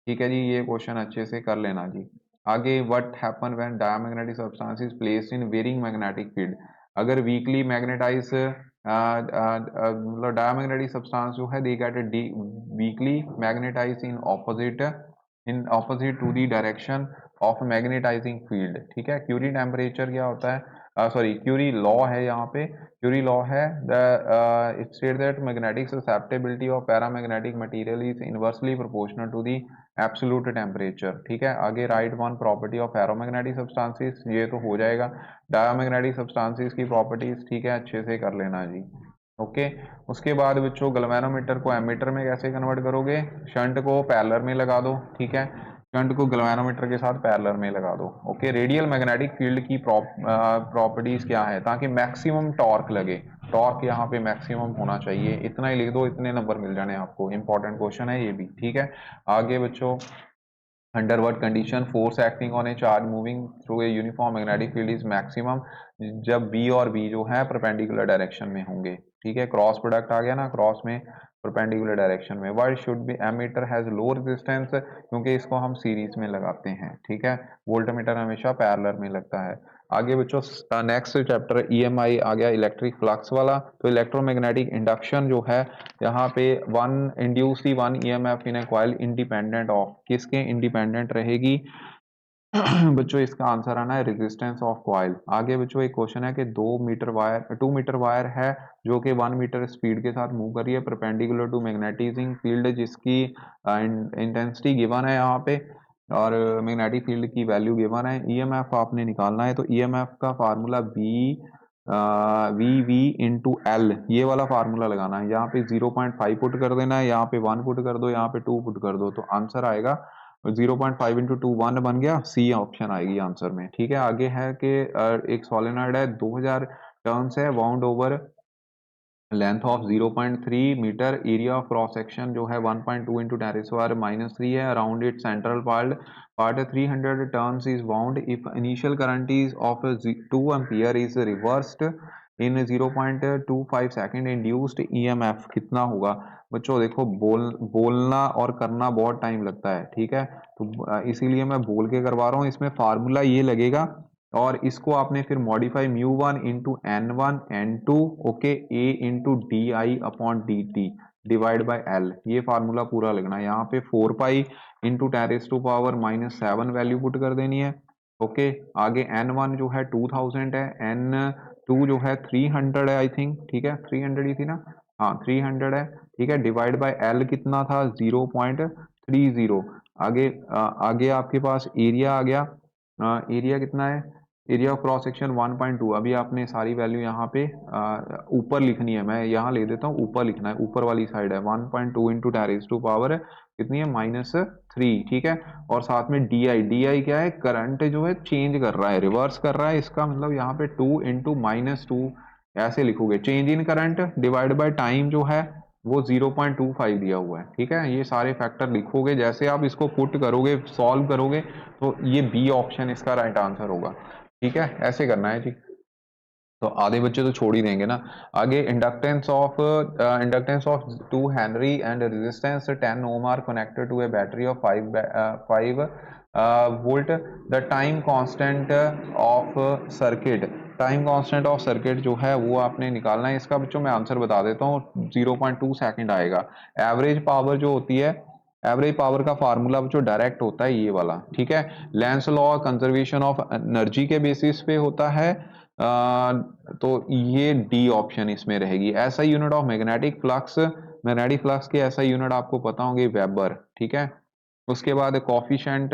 ठीक है जी, ये क्वेश्चन अच्छे से कर लेना जी। आगे what happen when diamagnetic substance is placed in varying magnetic field, अगर वीकली मैग्नेटाइज मतलब डायमैग्नेटिक सब्सटेंस जो है they get weakly magnetize in opposite to the direction of magnetizing field, ठीक है। क्यूरी टेम्परेचर क्या होता है, सॉरी क्यूरी लॉ है, यहाँ पे क्यूरी लॉ है the it state that magnetic susceptibility of paramagnetic material is inversely proportional to the absolute temperature, ठीक है। आगे write one property of ferromagnetic substances, ये तो हो जाएगा। डायमैग्नेटिक सब्सटेंसेस की प्रॉपर्टीज, ठीक है, अच्छे से कर लेना जी, ओके। उसके बाद बच्चों गैल्वेनोमीटर को एमीटर में कैसे कन्वर्ट करोगे, शंट को पैरेलल में लगा दो, ठीक है, शंट को गैल्वेनोमीटर के साथ पैरेलल में लगा दो, ओके। रेडियल मैग्नेटिक फील्ड की प्रॉपर्टीज क्या है, ताकि मैक्सिमम टॉर्क लगे, टॉर्क यहाँ पे मैक्सिमम होना चाहिए, इतना ही लिख दो, इतने नंबर मिल जाने आपको, इंपॉर्टेंट क्वेश्चन है ये भी, ठीक है। आगे बच्चों, under what condition force acting on A charge moving through a uniform magnetic field is maximum, जब बी और बी जो है परपेंडिकुलर डायरेक्शन में होंगे, ठीक है। क्रॉस प्रोडक्ट आ गया ना, क्रॉस में परपेंडिकुलर डायरेक्शन में। Why should be ammeter has low resistance, क्योंकि इसको हम सीरीज में लगाते हैं, ठीक है। वोल्टमीटर हमेशा पैरेलल में लगता है। आगे बच्चों नेक्स्ट चैप्टर ईएमआई आ गया, इलेक्ट्रिक फ्लक्स वाला। तो इलेक्ट्रोमैग्नेटिक इंडक्शन जो है, यहाँ पे one induce the one EMF in A coil independent of, किसके इंडिपेंडेंट रहेगी बच्चों इसका आंसर आना है रेजिस्टेंस ऑफ कॉइल। आगे बच्चों एक क्वेश्चन है कि 2 मीटर वायर है जो कि 1 मीटर स्पीड के साथ मूव कर रही है परपेंडिकुलर टू मैग्नेटाइजिंग फील्ड, जिसकी इंटेंसिटी गिवन है यहाँ पे, और मैग्नेटिक फील्ड की वैल्यू गिवन है। ईएमएफ आपने निकालना है, तो ईएमएफ का फार्मूला वी इंटू एल, ये वाला फार्मूला लगाना है। यहाँ पे 0.5 पुट कर देना है, यहाँ पे 1 पुट कर दो, यहाँ पे 2 पुट कर दो, तो आंसर आएगा 0.5 इंटू 2 1 बन गया, सी ऑप्शन आएगी आंसर में, ठीक है। आगे है कि एक सोलेनॉइड है, 2000 टर्न्स है, wound over length of 0.3 metre, area of cross section जो है 1.2 इंटू 10⁻³ है, around it central part 300 turns is wound, if initial current is of 2 ampere is reversed in 0.25 second, induced EMF कितना होगा। बच्चों देखो, बोलना और करना बहुत टाइम लगता है, ठीक है, तो इसीलिए मैं बोल के करवा रहा हूँ। इसमें फार्मूला ये लगेगा, और इसको आपने फिर modify μ1 into n1 n2, okay, a into D I upon D T divide by L, ये फार्मूला पूरा लगना है। यहाँ पे 4 पाई इंटू 10⁻⁻7 वैल्यू पुट कर देनी है, ओके। आगे n1 जो है 2000 है, n2 जो है 300 है आई थिंक, ठीक है, 300 ही थी ना, हाँ 300 है, ठीक है, डिवाइड बाई एल कितना था 0.30। आगे आपके पास एरिया आ गया, एरिया कितना है, एरिया ऑफ क्रॉस सेक्शन 1.2। अभी आपने सारी वैल्यू यहाँ पे ऊपर लिखनी है, मैं यहाँ ले देता हूँ, ऊपर लिखना है, ऊपर वाली साइड है 1.2 इंटू 10⁻⁻, कितनी है -3, ठीक है। और साथ में डी आई क्या है, करंट जो है चेंज कर रहा है, रिवर्स कर रहा है, इसका मतलब यहाँ पे 2 इंटू -2 ऐसे लिखोगे, change in current divide by time जो है वो 0.25 दिया हुआ है, ठीक है। ये सारे फैक्टर लिखोगे, जैसे आप इसको पुट करोगे, सॉल्व करोगे, तो ये बी ऑप्शन इसका राइट आंसर होगा, ठीक है, ऐसे करना है जी। तो आधे बच्चे तो छोड़ ही देंगे ना। आगे inductance of 2 henry and resistance 10 ohm are connected to a battery of 5 volt, the time constant of circuit, time constant of circuit जो है वो आपने निकालना है। इसका बच्चों मैं आंसर बता देता हूँ, 0.2 सेकंड आएगा। एवरेज पावर जो होती है, एवरेज पावर का फार्मूला जो डायरेक्ट होता है ये वाला, ठीक है। Lenz law conservation of energy के बेसिस पे होता है, तो ये डी ऑप्शन इसमें रहेगी। ऐसा यूनिट ऑफ मैग्नेटिक फ्लक्स के ऐसा यूनिट आपको पता होंगे, वेबर, ठीक है। उसके बाद coefficient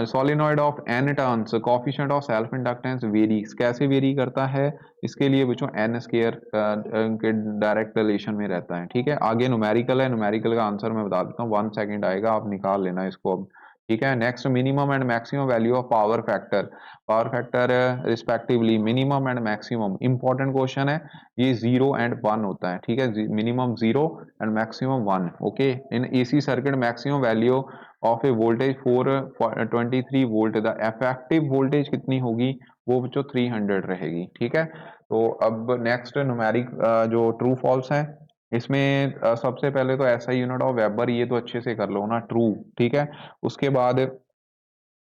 solenoid of N turns, coefficient of self inductance varies, कैसे वेरी करता है, इसके लिए बच्चों एन स्क्वायर के डायरेक्ट रिलेशन में रहता है, ठीक है। आगे न्यूमेरिकल है, न्यूमेरिकल का आंसर मैं बता देता हूँ, 1 सेकंड आएगा, आप निकाल लेना इसको अब, ठीक है। Next, minimum and maximum value of power factor respectively, minimum and maximum, important question है ये, 0 एंड 1 होता है, ठीक है, minimum 0 and maximum 1, okay. In AC circuit maximum value of A voltage 423 volt, the effective voltage कितनी होगी, वो बच्चों 300 रहेगी, ठीक है। तो अब नेक्स्ट न्यूमेरिक जो ट्रू फॉल्स है, इसमें सबसे पहले तो ऐसा यूनिट ऑफ वेबर, ये तो अच्छे से कर लो ना, ट्रू, ठीक है। उसके बाद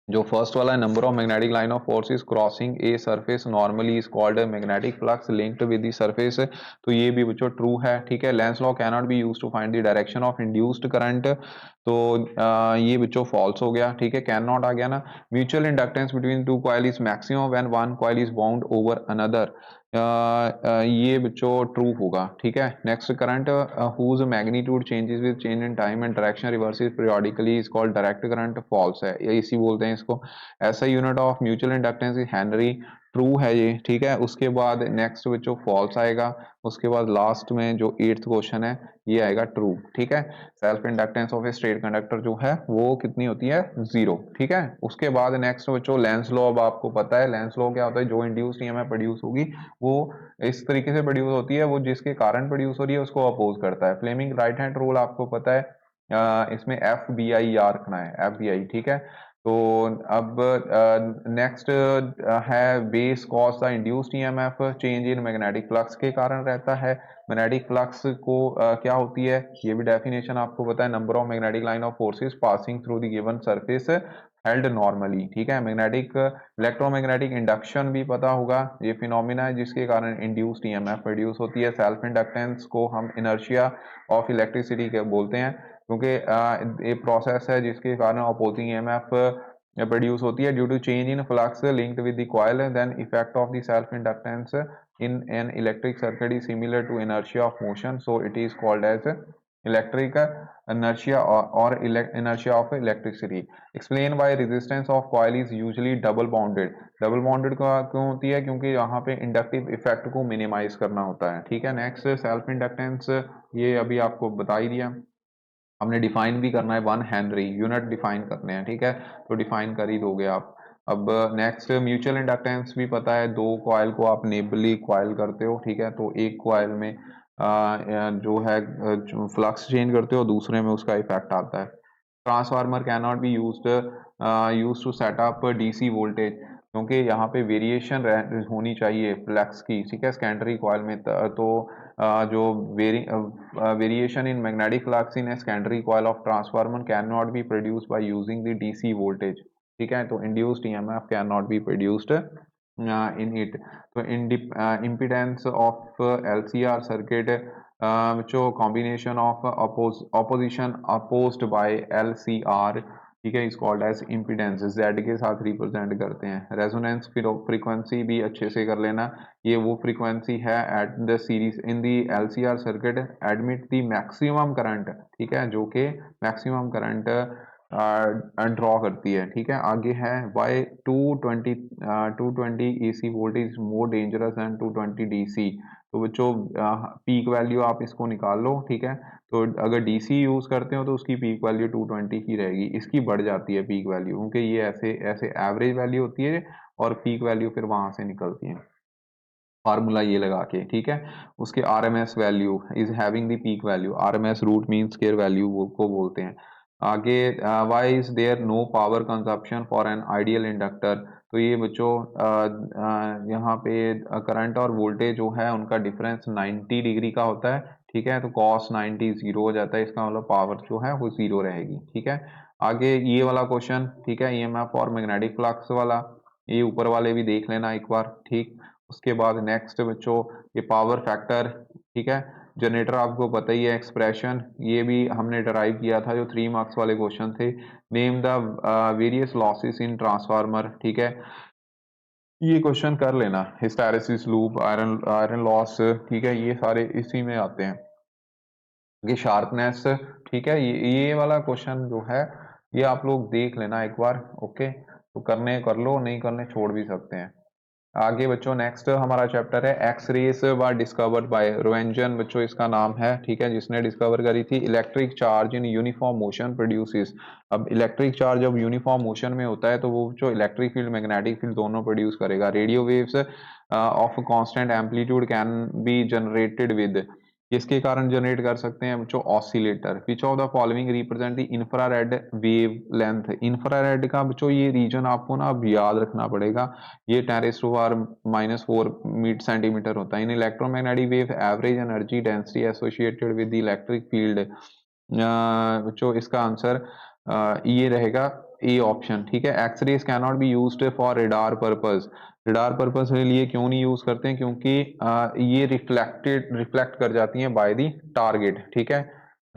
जो फर्स्ट वाला है, number of magnetic line of forces crossing a surface normally is called magnetic flux linked with the surface, तो ये भी बच्चों ट्रू है, ठीक है। Lenz law can not be used to find the direction of induced current, तो ये बच्चों फॉल्स हो गया, ठीक है, कैन नॉट आ गया ना। Mutual inductance between two coil is maximum when one coil is bound over another, ये बच्चों ट्रू होगा, ठीक है। Next, current whose magnitude changes with change in time and direction reverses periodically is called direct current, false है, ये इसी बोलते हैं इसको। ऐसा unit of mutual inductance is henry, true है ये, ठीक है। उसके बाद नेक्स्ट बच्चों फॉल्स आएगा। उसके बाद लास्ट में जो 8th क्वेश्चन है ये आएगा ट्रू, ठीक है। Self inductance of a straight conductor जो है वो कितनी होती है, 0, ठीक है। उसके बाद नेक्स्ट बच्चों लेंस लॉ, अब आपको पता है लेंस लॉ क्या होता है, जो इंड्यूस्ड ईएमएफ प्रोड्यूस होगी वो इस तरीके से प्रोड्यूस होती है, वो जिसके कारण प्रोड्यूस हो रही है उसको अपोज करता है। फ्लेमिंग राइट हैंड रूल आपको पता है, इसमें FBI रखना है, FBI, ठीक है। तो अब नेक्स्ट है base cause the induced EMF change in magnetic flux के कारण रहता है। मैग्नेटिक फ्लक्स को क्या होती है, ये भी डेफिनेशन आपको पता है, number of magnetic line of forces passing through the given surface held normally, ठीक है। मैग्नेटिक इलेक्ट्रोमैग्नेटिक इंडक्शन भी पता होगा, ये फिनोमिना है जिसके कारण इंड्यूस्ड ईएमएफ प्रोड्यूस होती है। सेल्फ इंडक्टेंस को हम इनर्शिया ऑफ इलेक्ट्रिसिटी के बोलते हैं, क्योंकि ये प्रोसेस है जिसके कारण अपोजिंग ईएमएफ प्रोड्यूस होती है due to change in flux linked with the coil, then effect of the self inductance in an electric circuit is similar to inertia of motion, so it is called as electric inertia or inertia of electricity. Explain why resistance of coil is usually double bounded. Double bounded क्यों होती है, क्योंकि यहाँ पे inductive effect को minimise करना होता है, ठीक है। नेक्स्ट सेल्फ इंडक्टेंस, ये अभी आपको बता ही दिया, हमने डिफाइन भी करना है, 1 हेनरी यूनिट डिफाइन करने हैं, ठीक है, तो डिफाइन कर ही दोगे आप। अब नेक्स्ट म्यूचुअल इंडक्टेंस भी पता है, 2 कॉइल को आप नेबली कॉइल करते हो, ठीक है, तो एक कॉइल में जो है फ्लक्स चेंज करते हो, दूसरे में उसका इफेक्ट आता है। Transformer can not be used to set up DC voltage, क्योंकि यहाँ पे वेरिएशन होनी चाहिए फ्लक्स की, ठीक है, सेकेंडरी कॉइल में, तो जो variation in magnetic flux in a secondary coil of transformer can not be produced by using the DC voltage, ठीक है, तो induced EMF can not be produced in it. तो इम्पीडेंस ऑफ एलसीआर सर्किट, जो combination of opposition opposed by LCR, ठीक है, is called as impedance, Z के साथ represent करते हैं। रेजोनेंस फ्रीक्वेंसी भी अच्छे से कर लेना, ये वो फ्रीक्वेंसी है at the series in the LCR circuit admit the maximum current, ठीक है, जो कि मैक्सिमम करंट ड्रॉ करती है, ठीक है। आगे है why 220 AC voltage more dangerous than 220 DC, तो बच्चों पीक वैल्यू आप इसको निकाल लो, ठीक है। तो अगर DC यूज करते हो तो उसकी पीक वैल्यू 220 ही रहेगी, इसकी बढ़ जाती है पीक वैल्यू, क्योंकि ये ऐसे ऐसे एवरेज वैल्यू होती है और पीक वैल्यू फिर वहां से निकलती है, फार्मूला ये लगा के, ठीक है। उसके RMS value is having the peak value, RMS root mean square value को बोलते हैं। आगे why is there no power consumption for an ideal inductor, तो ये बच्चों यहाँ पे करंट और वोल्टेज जो है उनका डिफरेंस 90 डिग्री का होता है, ठीक है, तो cos 90 जीरो हो जाता है, इसका मतलब पावर जो है वो जीरो रहेगी, ठीक है। आगे ये वाला क्वेश्चन, ठीक है, EMF और मैग्नेटिक फ्लक्स वाला, ये ऊपर वाले भी देख लेना एक बार, ठीक। उसके बाद नेक्स्ट बच्चों ये पावर फैक्टर, ठीक है, जनरेटर आपको पता ही है, एक्सप्रेशन ये भी हमने डराइव किया था, जो 3 मार्क्स वाले क्वेश्चन थे। Name the various losses in transformer, ठीक है, ये क्वेश्चन कर लेना। Hysteresis loop, iron iron loss, ठीक है, ये सारे इसी में आते हैं। ये शार्पनेस, ठीक है, ये वाला क्वेश्चन जो है ये आप लोग देख लेना एक बार, ओके, तो करने कर लो, नहीं करने छोड़ भी सकते हैं। आगे बच्चों नेक्स्ट हमारा चैप्टर है एक्स रेस व डिस्कवर्ड बाय रोएंजन, बच्चों इसका नाम है, ठीक है, जिसने डिस्कवर करी थी। Electric charge in uniform motion produces, अब इलेक्ट्रिक चार्ज जब यूनिफॉर्म मोशन में होता है तो वो जो इलेक्ट्रिक फील्ड मैग्नेटिक फील्ड दोनों प्रोड्यूस करेगा। Radio waves of constant amplitude can be generated with, किसके कारण जनरेट कर सकते हैं बच्चों, oscillator. Which of the following represent the infrared wave length, infrared का बच्चों ये रीजन आपको ना अब याद रखना पड़ेगा, ये 10⁻⁻⁴ सेंटीमीटर होता है। In electromagnetic wave average energy density associated with the electric field, बच्चों इसका आंसर ये रहेगा ए ऑप्शन, ठीक है। X rays can not be used for radar purpose, radar purpose के लिए क्यों नहीं यूज करते हैं, क्योंकि ये रिफ्लेक्ट कर जाती हैं बाय द टारगेट, ठीक है।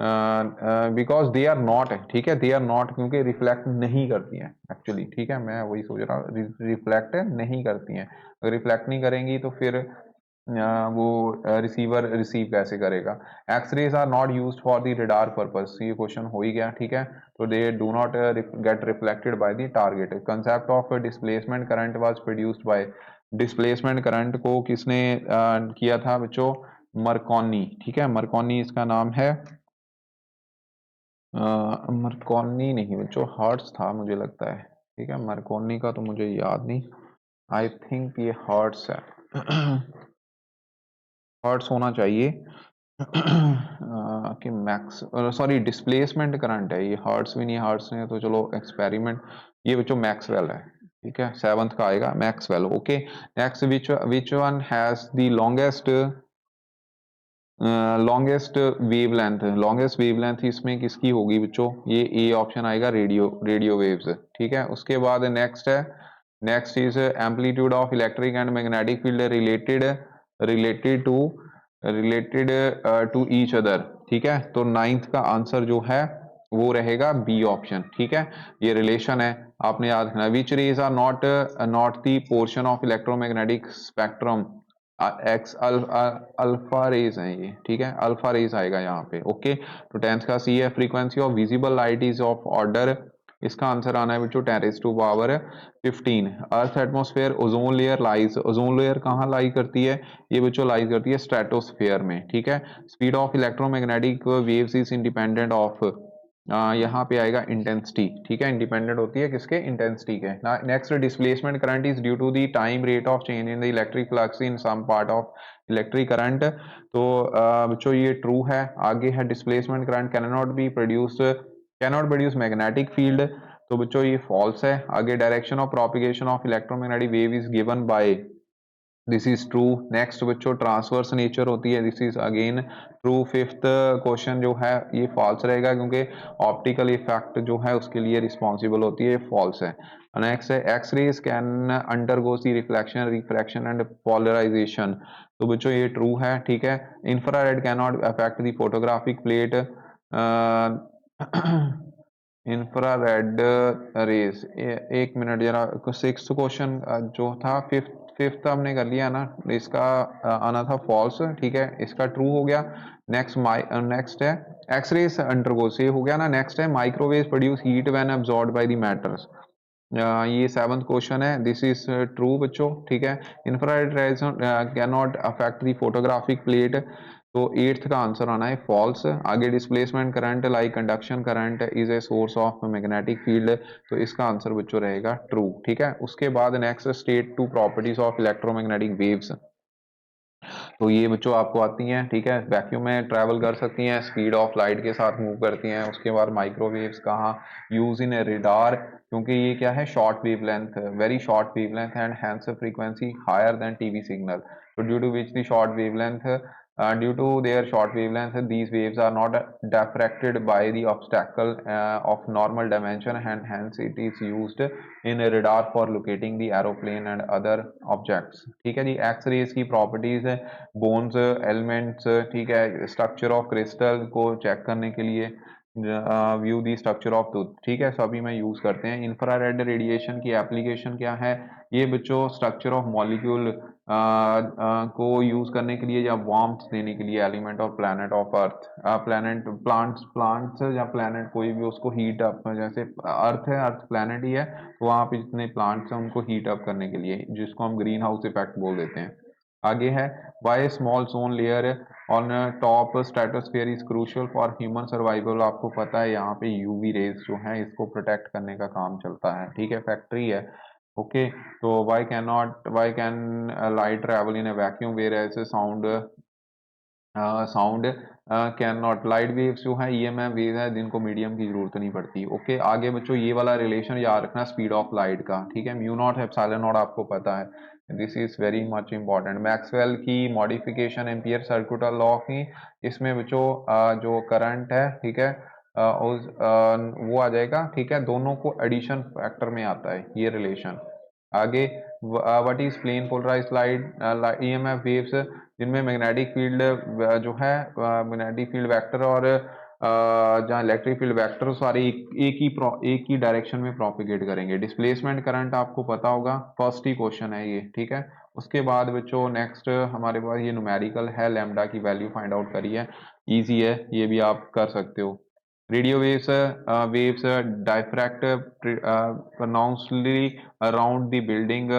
बिकॉज दे आर नॉट, ठीक है, दे आर नॉट, क्योंकि रिफ्लेक्ट नहीं करती हैं एक्चुअली, ठीक है, मैं वही सोच रहा हूँ, रिफ्लेक्ट नहीं करती हैं। अगर रिफ्लेक्ट नहीं करेंगी तो फिर वो रिसीवर रिसीव कैसे करेगा। X rays are not used for the radar purpose, ये क्वेश्चन हो ही गया, ठीक है, तो they do not get reflected by the target. Concept of displacement current was produced by, displacement current को किसने किया था बच्चों, मरकॉनी, ठीक है, मरकॉनी इसका नाम है। मरकॉनी नहीं बच्चों, हर्ट्स था मुझे लगता है, ठीक है, मरकॉनी का तो मुझे याद नहीं, आई थिंक ये हर्ट्स है। हर्ट्स होना चाहिए कि मैक्स, सॉरी डिस्प्लेसमेंट करंट है ये, हर्ट्स भी नहीं, हर्ट्स नहीं है तो चलो एक्सपेरिमेंट, ये बच्चों मैक्सवेल है, ठीक है, 7th का आएगा Maxwell. Okay, next, which one has the longest longest wavelength, longest wavelength इसमें किसकी होगी बच्चों, ये ए ऑप्शन आएगा, रेडियो वेव्स, ठीक है। उसके बाद नेक्स्ट है, next is amplitude of electric and magnetic field related related to related to each other, ठीक है, तो 9th का आंसर जो है वो रहेगा बी ऑप्शन, ठीक है, ये रिलेशन है, आपने याद रखना। Which rays are not not the portion of electromagnetic spectrum, X alpha rays है ये, ठीक है, अल्फा रेज आएगा यहाँ पे। ओके, तो 10th का सी है, frequency of visible light is of order, इसका आंसर आना है बच्चों 10⁻⁵ earth atmosphere, ozone layer lies, ozone layer कहाँ लाई करती है, ये बच्चों लाइज करती है स्ट्रेटोस्फेयर में, ठीक है। Speed of electromagnetic waves is independent of, यहाँ पे आएगा इंटेंसिटी, ठीक है, इंडिपेंडेंट होती है किसके, इंटेंसिटी के। Next, displacement current is due to the time rate of change in the electric flux in some part of electric current, तो बच्चों ये ट्रू है। आगे है displacement current cannot produce magnetic field, तो बच्चों ये फॉल्स है। आगे direction of propagation of electromagnetic wave is given by, this is true. Next बच्चों ट्रांसवर्स नेचर होती है, this is again true. 5th question जो है ये फॉल्स रहेगा, क्योंकि ऑप्टिकल इफेक्ट जो है उसके लिए रिस्पॉन्सिबल होती है, फॉल्स है। नेक्स्ट है, X rays can undergo C reflection, refraction and polarization, तो बच्चों ये ट्रू है, ठीक है। Infrared can not affect the photographic plate, infrared rays, एक मिनट जरा, 6th क्वेश्चन जो था, फिफ्थ हमने कर लिया ना, इसका आना था फॉल्स, ठीक है, इसका ट्रू हो गया। नेक्स्ट है एक्सरेज अंडरगो, से हो गया ना। नेक्स्ट है microwave produce heat when absorbed by the matters, ये 7th क्वेश्चन है, दिस इज ट्रू बच्चों, ठीक है। Infrared rays can not affect the photographic plate, तो 8th का आंसर आना है फॉल्स। आगे displacement current like conduction current is a source of magnetic field, तो इसका आंसर बच्चों रहेगा ट्रू, ठीक है। उसके बाद next, state two properties of electromagnetic waves, तो ये बच्चों आपको आती हैं, ठीक है, वैक्यूम में ट्रैवल कर सकती हैं, स्पीड ऑफ लाइट के साथ मूव करती हैं। उसके बाद माइक्रोवेव्स कहाँ, यूज इन ए रेडार, क्योंकि ये क्या है, short wave length, very short wave length and hence frequency higher than TV signal, तो due to which the short wave length, due to their short wavelength, these waves are not diffracted by the obstacle of normal dimension, and hence it is used in a radar for locating the aeroplane and other objects, ठीक है जी। X rays की properties है, bones elements, ठीक है, structure of crystal को check करने के लिए, view the structure of tooth, ठीक है, सभी में यूज करते हैं। इंफ्रारेड रेडिएशन की एप्लीकेशन क्या है, ये बच्चों स्ट्रक्चर ऑफ मॉलिक्यूल को यूज करने के लिए या वार्मथ देने के लिए, element of planet of earth, planet plants या प्लैनेट कोई भी, उसको हीट अप, जैसे अर्थ है, अर्थ प्लैनेट ही है, तो वहाँ पे जितने प्लांट्स हैं उनको हीट अप करने के लिए, जिसको हम ग्रीन हाउस इफेक्ट बोल देते हैं। आगे है, why small zone layer on top stratosphere is crucial for human survival, आपको पता है यहाँ पे यूवी रेज जो है इसको प्रोटेक्ट करने का काम चलता है, ठीक है, फैक्ट्री है। ओके, तो why can light travel in a vacuum whereas sound can not, light waves जो है ईएमएफ वेव है जिनको मीडियम की जरूरत नहीं पड़ती। ओके, आगे बच्चों ये वाला रिलेशन याद रखना स्पीड ऑफ लाइट का, ठीक है, म्यू नॉट एप्सिलॉन नॉट आपको पता है, this is very much important. Maxwell की मॉडिफिकेशन एम्पियर सर्कुलर लॉ की, इसमें बच्चों जो करंट है, ठीक है, वो आ जाएगा, ठीक है, दोनों को एडिशन फैक्टर में आता है ये रिलेशन। आगे, what is plane polarized light EMF waves, जिनमें मैग्नेटिक फील्ड जो है, मैग्नेटिक फील्ड वेक्टर और जहाँ इलेक्ट्रिक फील्ड वेक्टर सारे एक ही डायरेक्शन में प्रोपिगेट करेंगे। डिस्प्लेसमेंट करंट आपको पता होगा, फर्स्ट ही क्वेश्चन है ये, ठीक है। उसके बाद बच्चों नेक्स्ट हमारे पास ये न्यूमेरिकल है, लैम्डा की वैल्यू फाइंड आउट करी है, इजी है, ये भी आप कर सकते हो। Radio waves diffract pronouncedly around the building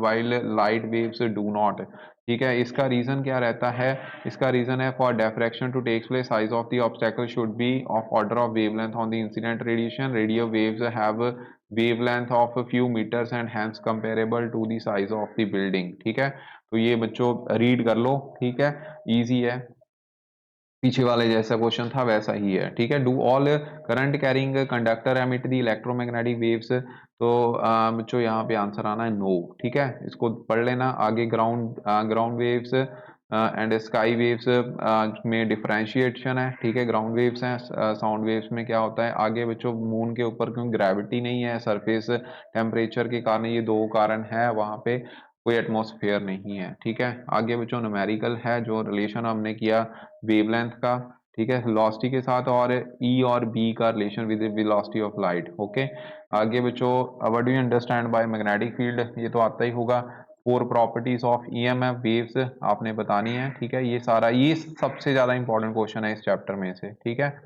while light waves do not, ठीक है। इसका रीजन क्या रहता है, इसका रीजन है for diffraction to takes place size of the obstacle should be of order of wavelength on the incident radiation. Radio waves have wavelength of few metres and hence comparable to the size of the building, ठीक है। तो ये बच्चों read कर लो, ठीक है, easy है, पीछे वाले जैसा क्वेश्चन था वैसा ही है, ठीक है। Do all current carrying conductor emit the electromagnetic waves, तो बच्चों यहाँ पे आंसर आना है नो, ठीक है, इसको पढ़ लेना। आगे ground waves and sky waves में डिफरेंशिएशन है, ठीक है। ग्राउंड वेव्स हैं, साउंड वेव्स में क्या होता है। आगे बच्चों मून के ऊपर क्योंकि ग्रेविटी नहीं है, सरफेस टेम्परेचर के कारण, ये दो कारण है, वहाँ पे कोई एटमॉस्फेयर नहीं है, ठीक है। आगे बच्चों न्यूमेरिकल है, जो रिलेशन हमने किया वेवलेंथ का, ठीक है, वेलोसिटी के साथ, और ई और बी का relation with velocity of light, okay. आगे बच्चों what do you understand by magnetic field, ये तो आता ही होगा। Four properties of EMF waves आपने बतानी है, ठीक है। ये सारा, ये सबसे ज्यादा इंपॉर्टेंट क्वेश्चन है इस चैप्टर में से, ठीक है,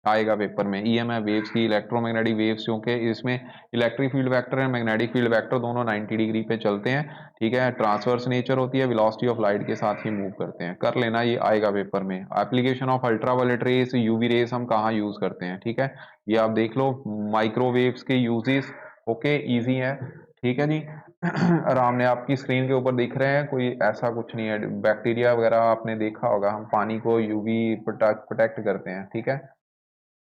आएगा पेपर में। ईएमएफ वेव्स की, इलेक्ट्रोमैग्नेटिक वेव्स, क्योंकि इसमें electric field vector and magnetic field vector दोनों 90 डिग्री पे चलते हैं, ठीक है। ट्रांसवर्स नेचर होती है, वेलोसिटी ऑफ लाइट के साथ ही मूव करते हैं, कर लेना, ये आएगा पेपर में। Application of ultraviolet rays, UV rays हम कहाँ यूज करते हैं, ठीक है, ये आप देख लो। माइक्रोवेव्स के यूजेस, ओके, इजी है, ठीक है जी। आराम ने आपकी स्क्रीन के ऊपर दिख रहे हैं, कोई ऐसा कुछ नहीं है। बैक्टीरिया वगैरह आपने देखा होगा, हम पानी को यूवी प्रोटेक्ट करते हैं, ठीक है,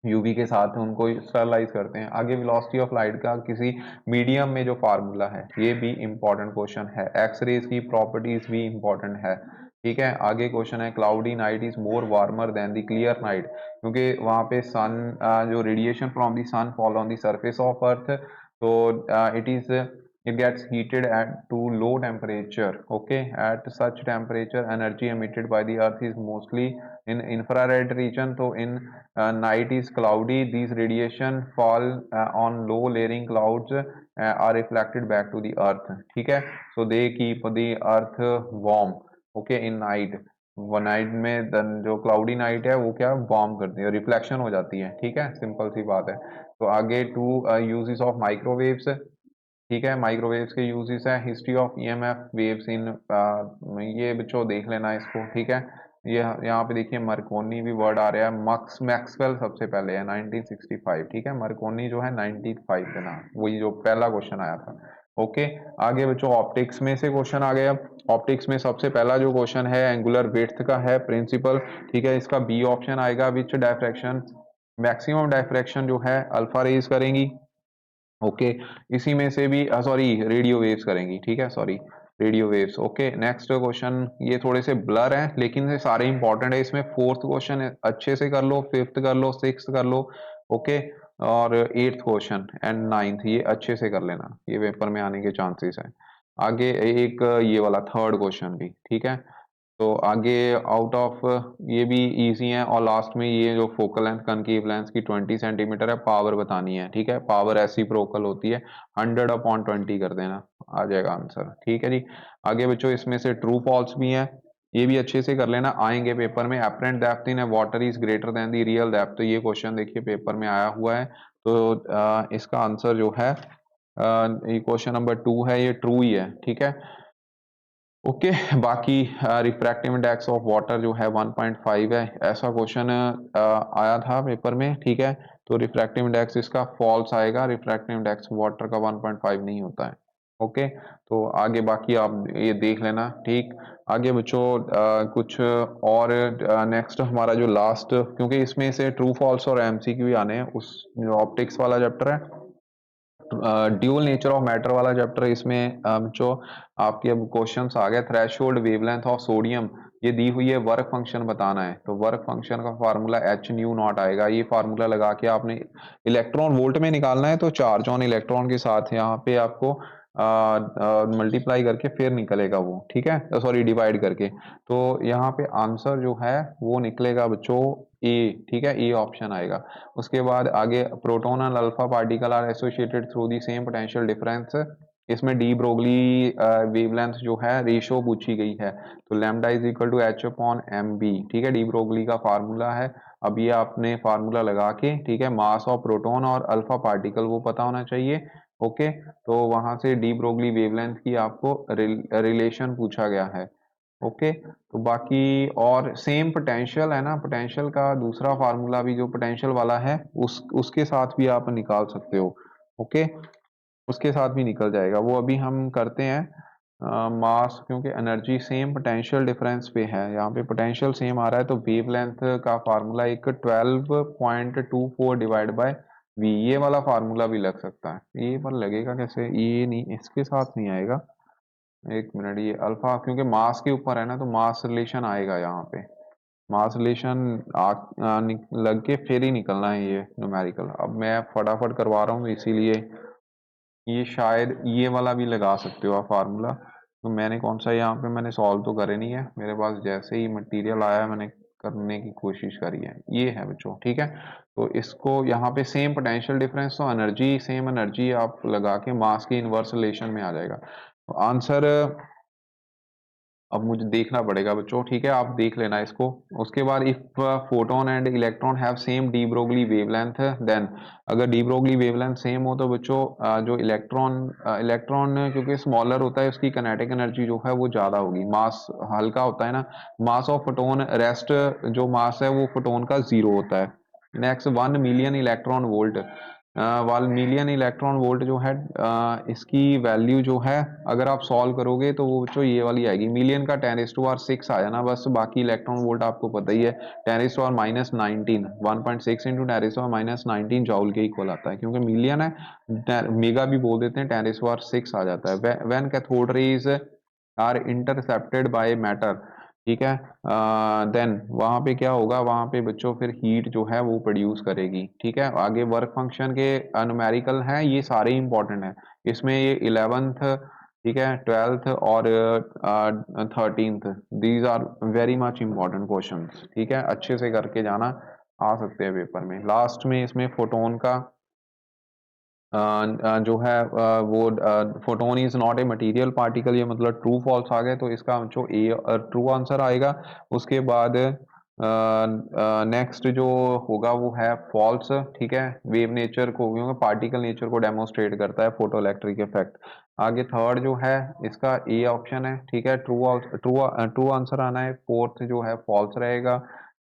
यूवी के साथ उनको स्टरलाइज करते हैं। आगे वेलोसिटी ऑफ लाइट का किसी मीडियम में जो फार्मूला है, ये भी इंपॉर्टेंट क्वेश्चन है। एक्स रेज की प्रॉपर्टीज भी इंपॉर्टेंट है, ठीक है। आगे क्वेश्चन है cloudy night is more warmer than the clear night, क्योंकि वहाँ पे सन जो radiation from the sun fall on the surface of earth, तो it gets heated at to low temperature, okay, at such temperature energy emitted by the earth is mostly in infrared region. So in night is cloudy, these radiation fall on low layering clouds are reflected back to the earth, ठीक है। So they keep the earth warm, okay, in night। वो night में जो cloudy night है वो क्या warm करती है, रिफ्लेक्शन हो जाती है, ठीक है, सिंपल सी बात है। तो आगे टू यूजेस ऑफ माइक्रोवेव्स, ठीक है, माइक्रोवेव्स के यूजेस है। History of EMF waves in, ये बच्चों देख लेना इसको, ठीक है। ये यहाँ पे देखिए मरकोनी भी वर्ड आ रहा है, मैक्सवेल सबसे पहले है 1965, ठीक है। मरकोनी जो है 95 के नाम, वही जो पहला क्वेश्चन आया था, ओके। आगे बच्चों ऑप्टिक्स में से क्वेश्चन आ गया। ऑप्टिक्स में सबसे पहला जो क्वेश्चन है एंगुलर विड्थ का है, प्रिंसिपल, ठीक है। इसका बी ऑप्शन आएगा, विच डायफ्रैक्शन मैक्सिमम डायफ्रैक्शन जो है अल्फा रेज करेंगी, ओके। इसी में से भी सॉरी रेडियो वेव्स करेंगी, ठीक है, sorry radio waves, okay. Next question, ये थोड़े से ब्लर हैं लेकिन ये सारे इंपॉर्टेंट है। इसमें फोर्थ क्वेश्चन अच्छे से कर लो, फिफ्थ कर लो, सिक्स्थ कर लो, ओके, और एट्थ क्वेश्चन एंड नाइन्थ ये अच्छे से कर लेना, ये पेपर में आने के चांसेस है। आगे एक ये वाला थर्ड क्वेश्चन भी, ठीक है। तो आगे आउट ऑफ, ये भी इजी है। और लास्ट में ये जो फोकल लेंथ कनकेव लेंस की 20 सेंटीमीटर है, पावर बतानी है, ठीक है। पावर रेसिप्रोकल होती है, 100/20 कर देना, आ जाएगा आंसर, ठीक है जी। आगे बच्चों इसमें से ट्रू फॉल्स भी है, ये भी अच्छे से कर लेना, आएंगे पेपर में। Apparent depth in water is greater than the real depth, तो ये क्वेश्चन देखिए पेपर में आया हुआ है। तो इसका आंसर जो है ये क्वेश्चन नंबर 2 है, ये ट्रू ही है, ठीक है, ओके। बाकी रिफ्रैक्टिव इंडेक्स ऑफ वाटर जो है 1.5 है, ऐसा क्वेश्चन आया था पेपर में, ठीक है। तो रिफ्रैक्टिव इंडेक्स इसका फॉल्स आएगा, रिफ्रैक्टिव इंडेक्स वाटर का 1.5 नहीं होता है, ओके। तो आगे बाकी आप ये देख लेना, ठीक। आगे बच्चों कुछ और नेक्स्ट हमारा जो लास्ट, क्योंकि इसमें से ट्रू फॉल्स और एमसीक्यू आने हैं, उस जो ऑप्टिक्स वाला चैप्टर है, ड्यूल नेचर ऑफ मैटर वाला चैप्टर, इसमें जो आपके अब क्वेश्चंस आ गए। थ्रेशोल्ड वेवलेंथ ऑफ सोडियम, ये दी हुई है, वर्क फंक्शन बताना है, तो वर्क फंक्शन का फार्मूला एच न्यू नॉट आएगा। ये फार्मूला लगा के आपने इलेक्ट्रॉन वोल्ट में निकालना है, तो चार्ज ऑन इलेक्ट्रॉन के साथ यहाँ पे आपको मल्टीप्लाई करके फिर निकलेगा वो, ठीक है, सॉरी डिवाइड करके। तो यहाँ पे आंसर जो है वो निकलेगा बच्चों ए, ठीक है, ए ऑप्शन आएगा। उसके बाद आगे proton and alpha particle are associated through the same potential difference. इसमें डी ब्रोगली वेवलेंथ जो है रेशो पूछी गई है, तो lambda is equal to H upon M B, ठीक है, डी ब्रोगली का फार्मूला है। अब ये आपने फार्मूला लगा के, ठीक है, मास ऑफ प्रोटोन और अल्फा पार्टिकल वो पता होना चाहिए। ओके, तो वहां से डी ब्रोगली वेवलेंथ की आपको रिलेशन पूछा गया है। ओके, तो बाकी और सेम पोटेंशियल है ना, पोटेंशियल का दूसरा फार्मूला भी जो पोटेंशियल वाला है उसके साथ भी आप निकाल सकते हो। ओके, उसके साथ भी निकल जाएगा वो, अभी हम करते हैं। मास क्योंकि एनर्जी सेम पोटेंशियल डिफरेंस पे है, यहाँ पे पोटेंशियल सेम आ रहा है, तो वेवलेंथ का फार्मूला एक 12.24 डिवाइड बाय वी, ये वाला फार्मूला भी लग सकता है। ये पर लगेगा कैसे, ये नहीं, इसके साथ नहीं आएगा। एक मिनट, ये अल्फा क्योंकि मास के ऊपर है ना, तो मास रिलेशन आएगा यहाँ पे। मास रिलेशन लग के फिर ही निकलना है ये न्यूमेरिकल। अब मैं फटाफट करवा रहा हूँ, इसीलिए ये शायद ये वाला भी लगा सकते हो आप फार्मूला। तो मैंने कौन सा, यहाँ पे मैंने सॉल्व तो करे नहीं है, मेरे पास जैसे ही मटेरियल आया मैंने करने की कोशिश करी है। ये है बच्चों, ठीक है, तो इसको यहाँ पे सेम पोटेंशियल डिफरेंस, तो एनर्जी सेम एनर्जी आप लगा के मास के इनवर्स रिलेशन में आ जाएगा। तो आंसर अब मुझे देखना पड़ेगा बच्चों, ठीक है, आप देख लेना इसको। उसके बाद if photon and electron have same D Broglie wavelength than, अगर डी ब्रोगली वेवलेंथ सेम हो तो बच्चों जो इलेक्ट्रॉन क्योंकि स्मॉलर होता है उसकी काइनेटिक एनर्जी जो है वो ज़्यादा होगी, मास हल्का होता है ना। मास ऑफ फोटोन रेस्ट जो मास है वो फोटोन का 0 होता है। Next 1 million electron volt, 1 million electron volt जो है इसकी वैल्यू जो है अगर आप सॉल्व करोगे तो वो बच्चों ये वाली आएगी। मिलियन का 10⁻6 आ जाना बस, बाकी इलेक्ट्रॉन वोल्ट आपको पता ही है। 10⁻−19 1.6 इंटू 10⁻−19 जॉउल के इक्वल आता है, क्योंकि मिलियन है, मेगा भी बोल देते हैं, 10⁻6 आ जाता है। When cathode rays are intercepted by matter, ठीक है, देन वहां पे क्या होगा, वहां पे बच्चों फिर हीट जो है वो प्रोड्यूस करेगी, ठीक है। आगे वर्क फंक्शन के न्यूमेरिकल हैं, ये सारे इंपॉर्टेंट हैं। इसमें ये 11th, ठीक है, 12th और 13th, these are very much important questions, ठीक है, अच्छे से करके जाना, आ सकते हैं पेपर में। लास्ट में इसमें फोटोन का जो है वो photon is not a material particle, ये मतलब ट्रू फॉल्स आ गए, तो इसका जो ए ट्रू आंसर आएगा। उसके बाद नेक्स्ट जो होगा वो है फॉल्स, ठीक है, वेव नेचर को क्योंकि पार्टिकल नेचर को डेमोन्स्ट्रेट करता है फोटो इलेक्ट्रिक इफेक्ट। आगे थर्ड जो है इसका ए ऑप्शन है, ठीक है, ट्रू ट्रू ट्रू आंसर आना है। फोर्थ जो है फॉल्स रहेगा।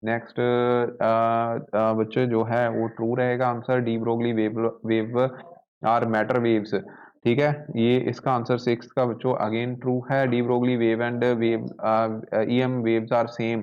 नेक्स्ट बच्चे जो है वो ट्रू रहेगा answer, de Broglie wave wave are matter waves, ठीक है, ये इसका आंसर सिक्स का बच्चों अगेन ट्रू है। De Broglie wave and wave EM waves are same,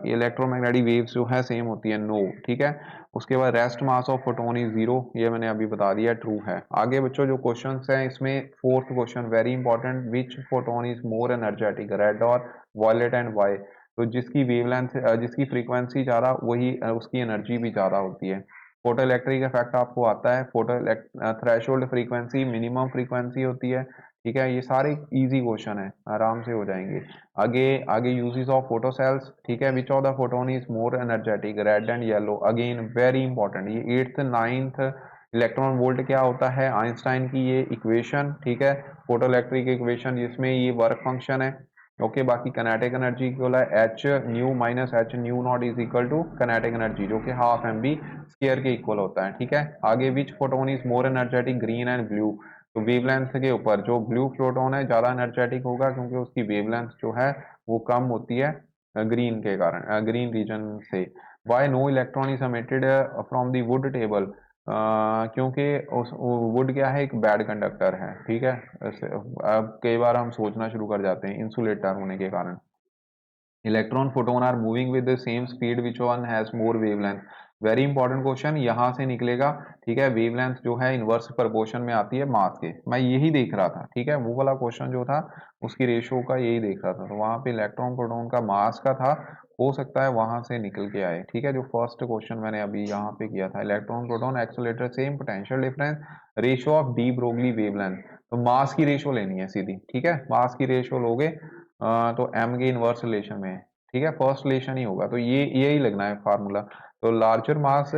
electromagnetic waves जो है सेम होती है, नो, ठीक है। उसके बाद rest mass of photon is 0, ये मैंने अभी बता दिया, ट्रू है। आगे बच्चों जो क्वेश्चंस हैं इसमें fourth question very important, which photon is more energetic, red और वॉयलेट एंड वाई, तो जिसकी वेवलेंथ जिसकी फ्रीक्वेंसी ज़्यादा वही उसकी एनर्जी भी ज़्यादा होती है। फोटो इलेक्ट्रिक इफेक्ट आपको आता है, photo threshold frequency minimum frequency होती है, ठीक है, ये सारे इजी क्वेश्चन है, आराम से हो जाएंगे। आगे आगे यूजेस ऑफ फोटो सेल्स, ठीक है, which of the photon is more energetic, red and yellow, again very important, ये 8th 9th इलेक्ट्रॉन वोल्ट क्या होता है, आइंस्टाइन की ये इक्वेशन, ठीक है, फोटो इलेक्ट्रिक इक्वेशन जिसमें ये वर्क फंक्शन है। ओके, बाकी कनेटिक एनर्जी इक्वल है H nu minus H nu naught is equal to kinetic energy, जो कि हाफ एम बी स्क्वायर के इक्वल होता है, ठीक है। आगे which photon is more energetic, green and blue, तो वेवलेंथ के ऊपर जो ब्लू प्रोटॉन है ज़्यादा एनर्जेटिक होगा क्योंकि उसकी वेवलेंथ जो है वो कम होती है ग्रीन के कारण, ग्रीन रीजन से। Why no electron is emitted from the wood table, क्योंकि उस वुड क्या है, एक बैड कंडक्टर है, ठीक है। अब कई बार हम सोचना शुरू कर जाते हैं इंसुलेटर होने के कारण। Electron photon are moving with the same speed which one has more wavelength, very important question यहाँ से निकलेगा, ठीक है। वेवलेंथ जो है इनवर्स प्रोपोर्शन में आती है मास के, मैं यही देख रहा था, ठीक है, वो वाला क्वेश्चन जो था उसकी रेशियो का यही देख रहा था, तो वहां पे इलेक्ट्रॉन प्रोटॉन का मास का था, हो सकता है वहां से निकल के आए, ठीक है। जो फर्स्ट क्वेश्चन मैंने अभी यहाँ पे किया था, electron proton accelerator same potential difference, ratio of D Broglie wavelength, तो मास की रेशो लेनी है सीधी, ठीक है, मास की रेशो लोगे तो m के इनवर्स रिलेशन में है, ठीक है, फर्स्ट रिलेशन ही होगा, तो ये यही लगना है फार्मूला। तो लार्जर मास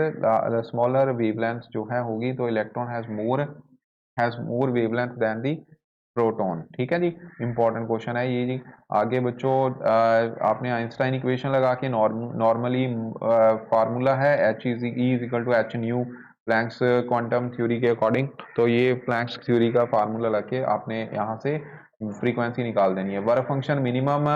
स्मॉलर वेवलेंथ जो है होगी, तो electron has more wavelength than the proton, ठीक है जी, इंपॉर्टेंट क्वेश्चन है ये जी। आगे बच्चों आपने आइंस्टाइन इक्वेशन लगा के नॉर्मली फार्मूला है H=E=H nu Planck's quantum theory के अकॉर्डिंग, तो ये प्लैंक्स थ्योरी का फार्मूला लगे आपने यहाँ से फ्रीक्वेंसी निकाल देनी है। वर्क फंक्शन मिनिमम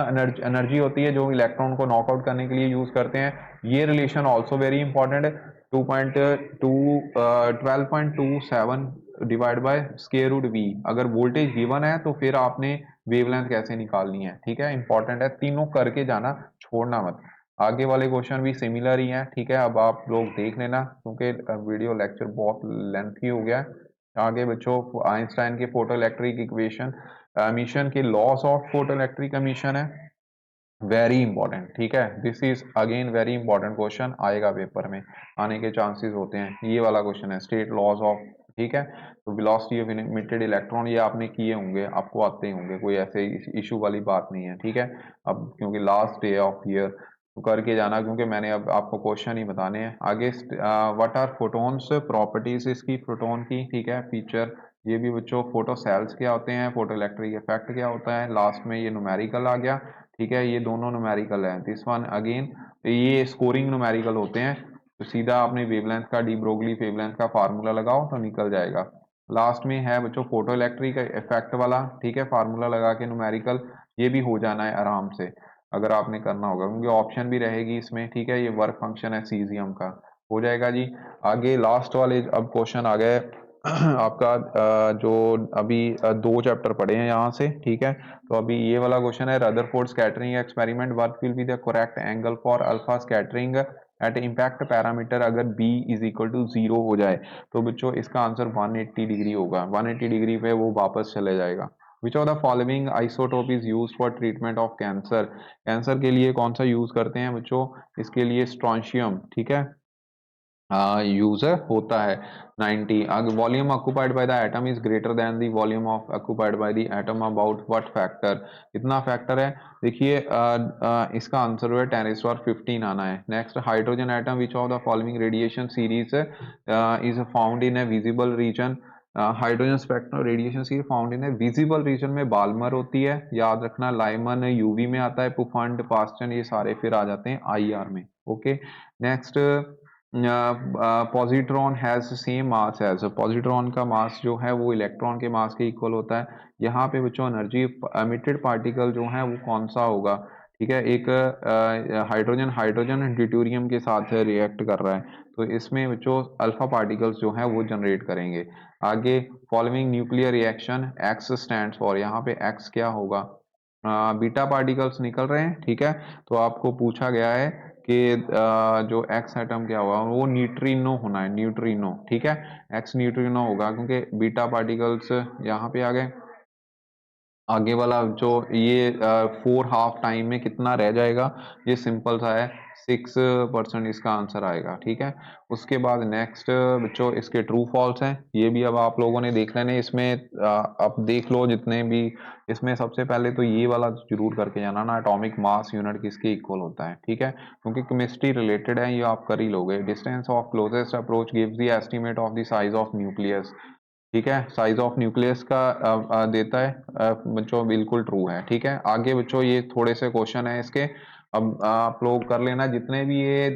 एनर्जी होती है जो इलेक्ट्रॉन को नॉकआउट करने के लिए यूज करते हैं, ये रिलेशन ऑल्सो वेरी इंपॉर्टेंट है। 12.27 divide by square root V, अगर वोल्टेज गिवन है तो फिर आपने वेवलेंथ कैसे निकालनी है, ठीक है, इंपॉर्टेंट है, तीनों करके जाना, छोड़ना मत। आगे वाले क्वेश्चन भी सिमिलर ही हैं, ठीक है, अब आप लोग देख लेना क्योंकि वीडियो लेक्चर बहुत लेंथी हो गया है। आगे बच्चों आइंस्टाइन के फोटो इलेक्ट्रिक इक्वेशन एमिशन के loss of photo electric emission है, वेरी इंपॉर्टेंट, ठीक है, this is again very important question, आएगा पेपर में, आने के चांसेस होते हैं। ये वाला क्वेश्चन है स्टेट लॉज ऑफ, ठीक है, तो वेलोसिटी ऑफ इमिटेड इलेक्ट्रॉन, ये आपने किए होंगे, आपको आते ही होंगे, कोई ऐसे इशू वाली बात नहीं है, ठीक है। अब क्योंकि लास्ट डे ऑफ ईयर तो करके जाना, क्योंकि मैंने अब आपको क्वेश्चन ही बताने हैं। आगे व्हाट आर फोटोन्स प्रॉपर्टीज इसकी प्रोटॉन की, ठीक है, फीचर, ये भी बच्चों फोटो सेल्स क्या होते हैं, फोटो इलेक्ट्रिक इफेक्ट क्या होता है, लास्ट में ये न्यूमेरिकल आ गया, ठीक है, ये दोनों न्यूमेरिकल है, दिस वन अगेन, तो ये स्कोरिंग न्यूमेरिकल होते हैं, तो सीधा आपने वेवलेंथ का डी ब्रोगली वेवलेंथ का फार्मूला लगाओ तो निकल जाएगा। लास्ट में है बच्चों फोटो इलेक्ट्रिक इफेक्ट वाला, ठीक है, फार्मूला लगा के न्यूमेरिकल, ये भी हो जाना है आराम से अगर आपने करना होगा, क्योंकि ऑप्शन भी रहेगी इसमें, ठीक है, ये वर्क फंक्शन है सीजियम का, हो जाएगा जी। आगे लास्ट वाले अब क्वेश्चन आ गए आपका जो अभी दो चैप्टर पढ़े हैं यहाँ से, ठीक है, तो अभी ये वाला क्वेश्चन है Rutherford scattering experiment, what will be the correct angle for alpha scattering at impact parameter अगर b इज इक्वल टू 0 हो जाए, तो बच्चों इसका आंसर 180 डिग्री होगा, 180 डिग्री पे वो वापस चले जाएगा। Which of the following isotope is use for treatment of cancer, cancer के लिए कौन सा यूज करते हैं बच्चों, इसके लिए स्ट्रॉन्शियम, ठीक है, यूजर होता है 90। अगर volume occupied by the atom is greater than the volume of occupied by the atom about what factor, कितना फैक्टर है, देखिए इसका आंसर है 10⁻15 आना है। Next hydrogen atom which of the following radiation series is found in A visible region, hydrogen spectrum radiation series found in A visible region में Balmer होती है, याद रखना, लाइमन यूवी में आता है, पुफंड पास्टन ये सारे फिर आ जाते हैं आईआर में, okay. Next positron has same mass as, positron का मास जो है वो इलेक्ट्रॉन के मास के इक्वल होता है। यहाँ पे बच्चों एनर्जी एमिटेड पार्टिकल जो है वो कौन सा होगा, ठीक है, एक हाइड्रोजन हाइड्रोजन ड्यूटेरियम के साथ रिएक्ट कर रहा है, तो इसमें बच्चों अल्फा पार्टिकल्स जो है वो जनरेट करेंगे। आगे following nuclear reaction x stands for, यहाँ पे एक्स क्या होगा, बीटा पार्टिकल्स निकल रहे हैं, ठीक है, तो आपको पूछा गया है कि जो एक्स एटम क्या होगा, वो न्यूट्रिनो होना है, न्यूट्रिनो, ठीक है, एक्स न्यूट्रिनो होगा क्योंकि बीटा पार्टिकल्स यहाँ पे आ गए। आगे वाला जो ये 4 हाफ टाइम में कितना रह जाएगा, ये सिंपल सा है, 6% इसका आंसर आएगा, ठीक है। उसके बाद नेक्स्ट बच्चों इसके ट्रू फॉल्स हैं, ये भी अब आप लोगों ने देख लेने, इसमें आप देख लो जितने भी, इसमें सबसे पहले तो ये वाला जरूर करके जाना ना, एटॉमिक मास यूनिट किसके इक्वल होता है, ठीक है, क्योंकि केमिस्ट्री रिलेटेड है, ये आप कर ही लोगे। Distance of closest approach gives the estimate of the size of nucleus, ठीक है, साइज ऑफ न्यूक्लियस का देता है, बच्चों बिल्कुल ट्रू है, ठीक है। आगे बच्चों ये थोड़े से क्वेश्चन है इसके, अब आप लोग कर लेना जितने भी ये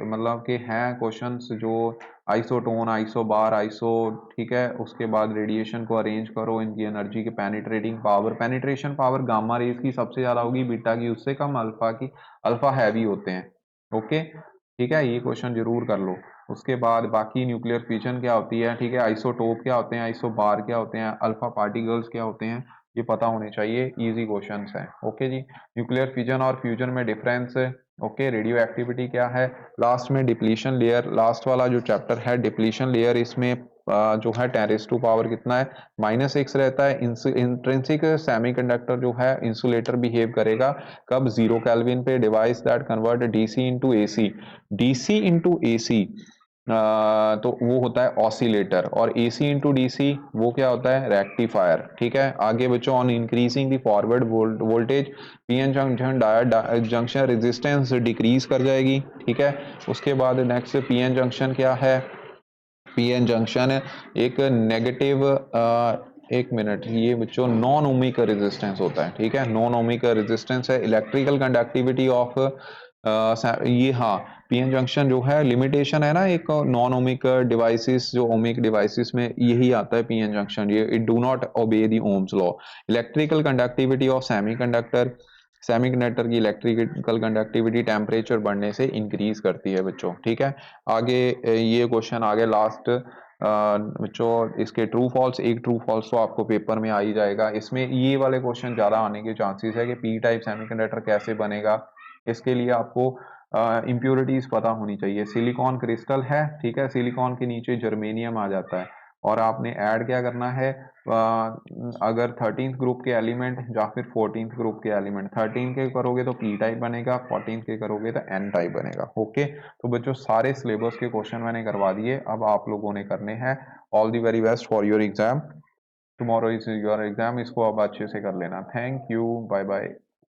मतलब कि हैं क्वेश्चंस, जो आइसोटोन, आइसोबार, आइसो, ठीक है, उसके बाद रेडिएशन को अरेंज करो, इनकी एनर्जी की penetrating power, penetration power gamma rays की सबसे ज्यादा होगी, बीटा की उससे कम, अल्फा की, अल्फा हैवी होते हैं, ओके, ठीक है, ये क्वेश्चन जरूर कर लो। उसके बाद बाकी न्यूक्लियर फिजन क्या होती है, ठीक है, आइसोटोप क्या होते हैं, आइसोबार क्या होते हैं, अल्फा पार्टिकल्स क्या होते हैं, ये पता होने चाहिए, इजी क्वेश्चंस हैं, ओके जी। न्यूक्लियर फिजन और फ्यूजन में डिफरेंस, ओके, रेडियो एक्टिविटी क्या है, लास्ट में डिप्लीशन लेयर, लास्ट वाला जो चैप्टर है डिप्लीशन लेयर, इसमें जो है 10⁻⁴ कितना है, -6 रहता है। इंट्रिंसिक सेमीकंडक्टर जो है इंसुलेटर बिहेव करेगा कब, 0 केल्विन पे, device that convert DC into AC, DC into AC तो वो होता है ऑसिलेटर, और AC इंटू DC वो क्या होता है, रेक्टिफायर। ठीक है, आगे बच्चों, on increasing the forward voltage PN junction diode junction resistance decrease कर जाएगी। ठीक है, उसके बाद नेक्स्ट पीएन जंक्शन क्या है, पीएन जंक्शन एक नेगेटिव, एक मिनट, ये बच्चों नॉन ओमिक रेजिस्टेंस होता है। ठीक है, नॉन ओमिक रेजिस्टेंस है। इलेक्ट्रिकल कंडक्टिविटी ऑफ ये, हाँ, पीएन जंक्शन जो है, लिमिटेशन है ना एक नॉन ओमिक डिवाइसेस, जो ओमिक डिवाइसेस में यही आता है पीएन जंक्शन, ये it do not obey the Ohm's law. Electrical conductivity of semiconductor, semiconductor की इलेक्ट्रिकल कंडक्टिविटी टेम्परेचर बढ़ने से इंक्रीज करती है बच्चों। ठीक है, आगे ये क्वेश्चन आगे लास्ट बच्चों, इसके ट्रू फॉल्स, एक ट्रू फॉल्स तो आपको पेपर में आ ही जाएगा। इसमें ये वाले क्वेश्चन ज़्यादा आने के चांसेस है कि पी टाइप सेमीकंडक्टर कैसे बनेगा। इसके लिए आपको इम्प्योरिटीज पता होनी चाहिए। सिलिकॉन क्रिस्टल है, ठीक है, सिलिकॉन के नीचे जर्मेनियम आ जाता है, और आपने ऐड क्या करना है, अगर 13th ग्रुप के एलिमेंट या फिर 14th ग्रुप के एलिमेंट, 13 के करोगे तो पी टाइप बनेगा, 14th के करोगे तो एन टाइप बनेगा। ओके, तो बच्चों सारे सिलेबस के क्वेश्चन मैंने करवा दिए, अब आप लोगों ने करने हैं। All the very best for your exam, tomorrow is your exam, इसको अब अच्छे से कर लेना। Thank you, bye bye.